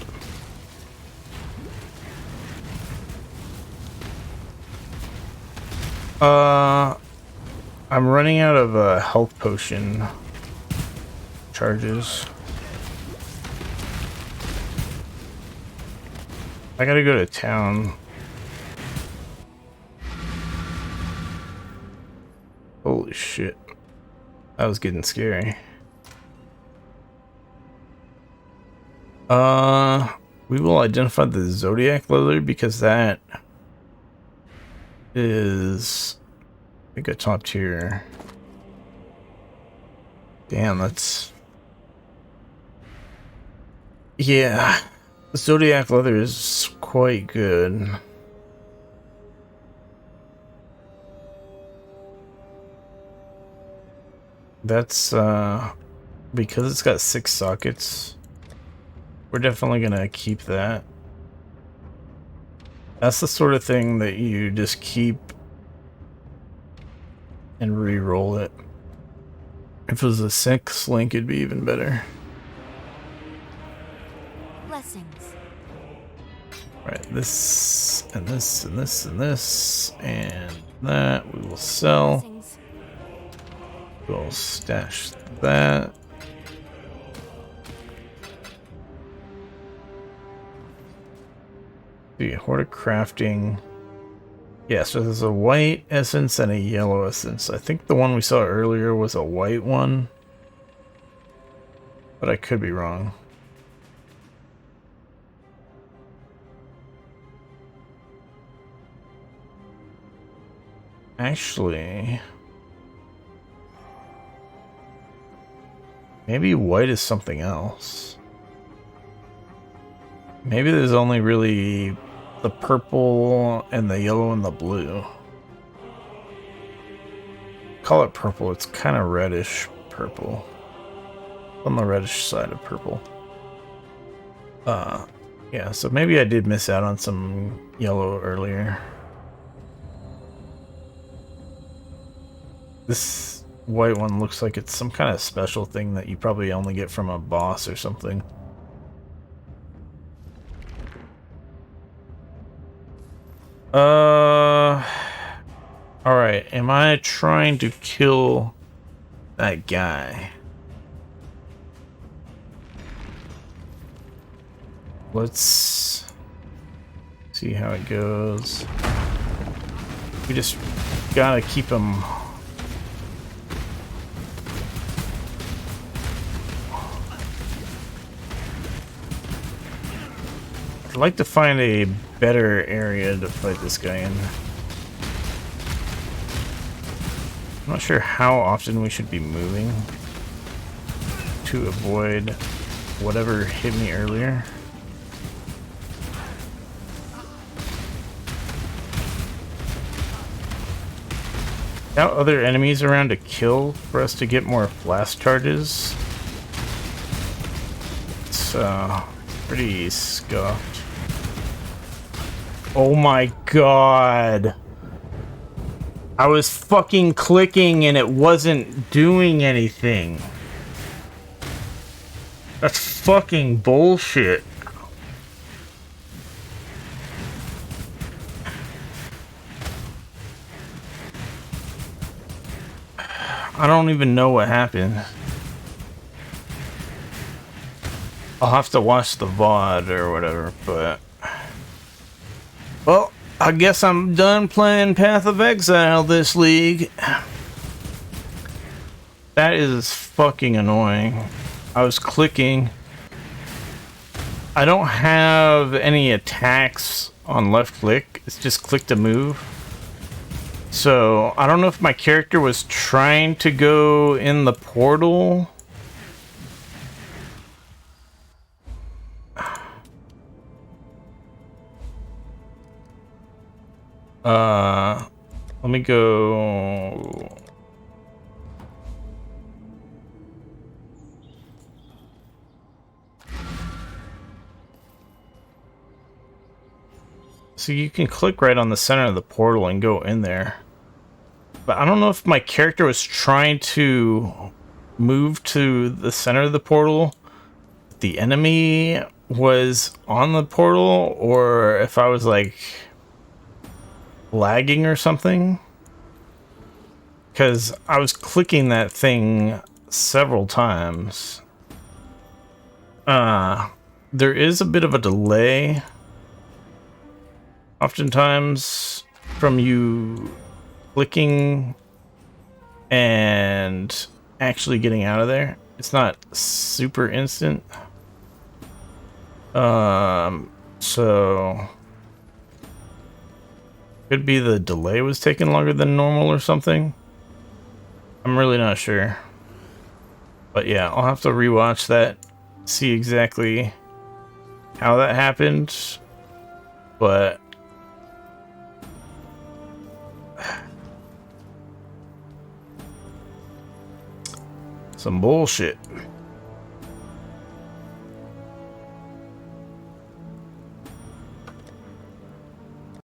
I'm running out of health potion charges. I gotta go to town. Holy shit. That was getting scary. We will identify the Zodiac Leather because that is, I think, a top tier. Damn, that's... Yeah. Zodiac Leather is quite good. That's, because it's got 6 sockets, we're definitely gonna keep that. That's the sort of thing that you just keep and re-roll it. If it was a 6 link, it'd be even better. Blessings. Right, this and this and this and this and that we will sell. Blessings. We'll stash that. The Horde of Crafting. Yeah, so there's a white essence and a yellow essence. I think the one we saw earlier was a white one, but I could be wrong. Actually, maybe white is something else. Maybe there's only really the purple and the yellow and the blue. Call it purple, it's kind of reddish purple. On the reddish side of purple. Yeah, so maybe I did miss out on some yellow earlier. This white one looks like it's some kind of special thing that you probably only get from a boss or something. Alright, am I trying to kill that guy? Let's see how it goes. We just gotta keep him. I'd like to find a better area to fight this guy in. I'm not sure how often we should be moving to avoid whatever hit me earlier. Without other enemies around to kill for us to get more blast charges, it's pretty scuffed. Oh my god. I was fucking clicking and it wasn't doing anything. That's fucking bullshit. I don't even know what happened. I'll have to watch the VOD or whatever, but... Well, I guess I'm done playing Path of Exile this league. That is fucking annoying. I was clicking. I don't have any attacks on left click. It's just click to move. So, I don't know if my character was trying to go in the portal. Let me go. So you can click right on the center of the portal and go in there. But I don't know if my character was trying to move to the center of the portal. The enemy was on the portal, or if I was like lagging or something. Because I was clicking that thing several times. There is a bit of a delay. Oftentimes from you clicking and actually getting out of there. It's not super instant. So could be the delay was taking longer than normal or something. I'm really not sure. But yeah, I'll have to rewatch that, see exactly how that happened. But some bullshit.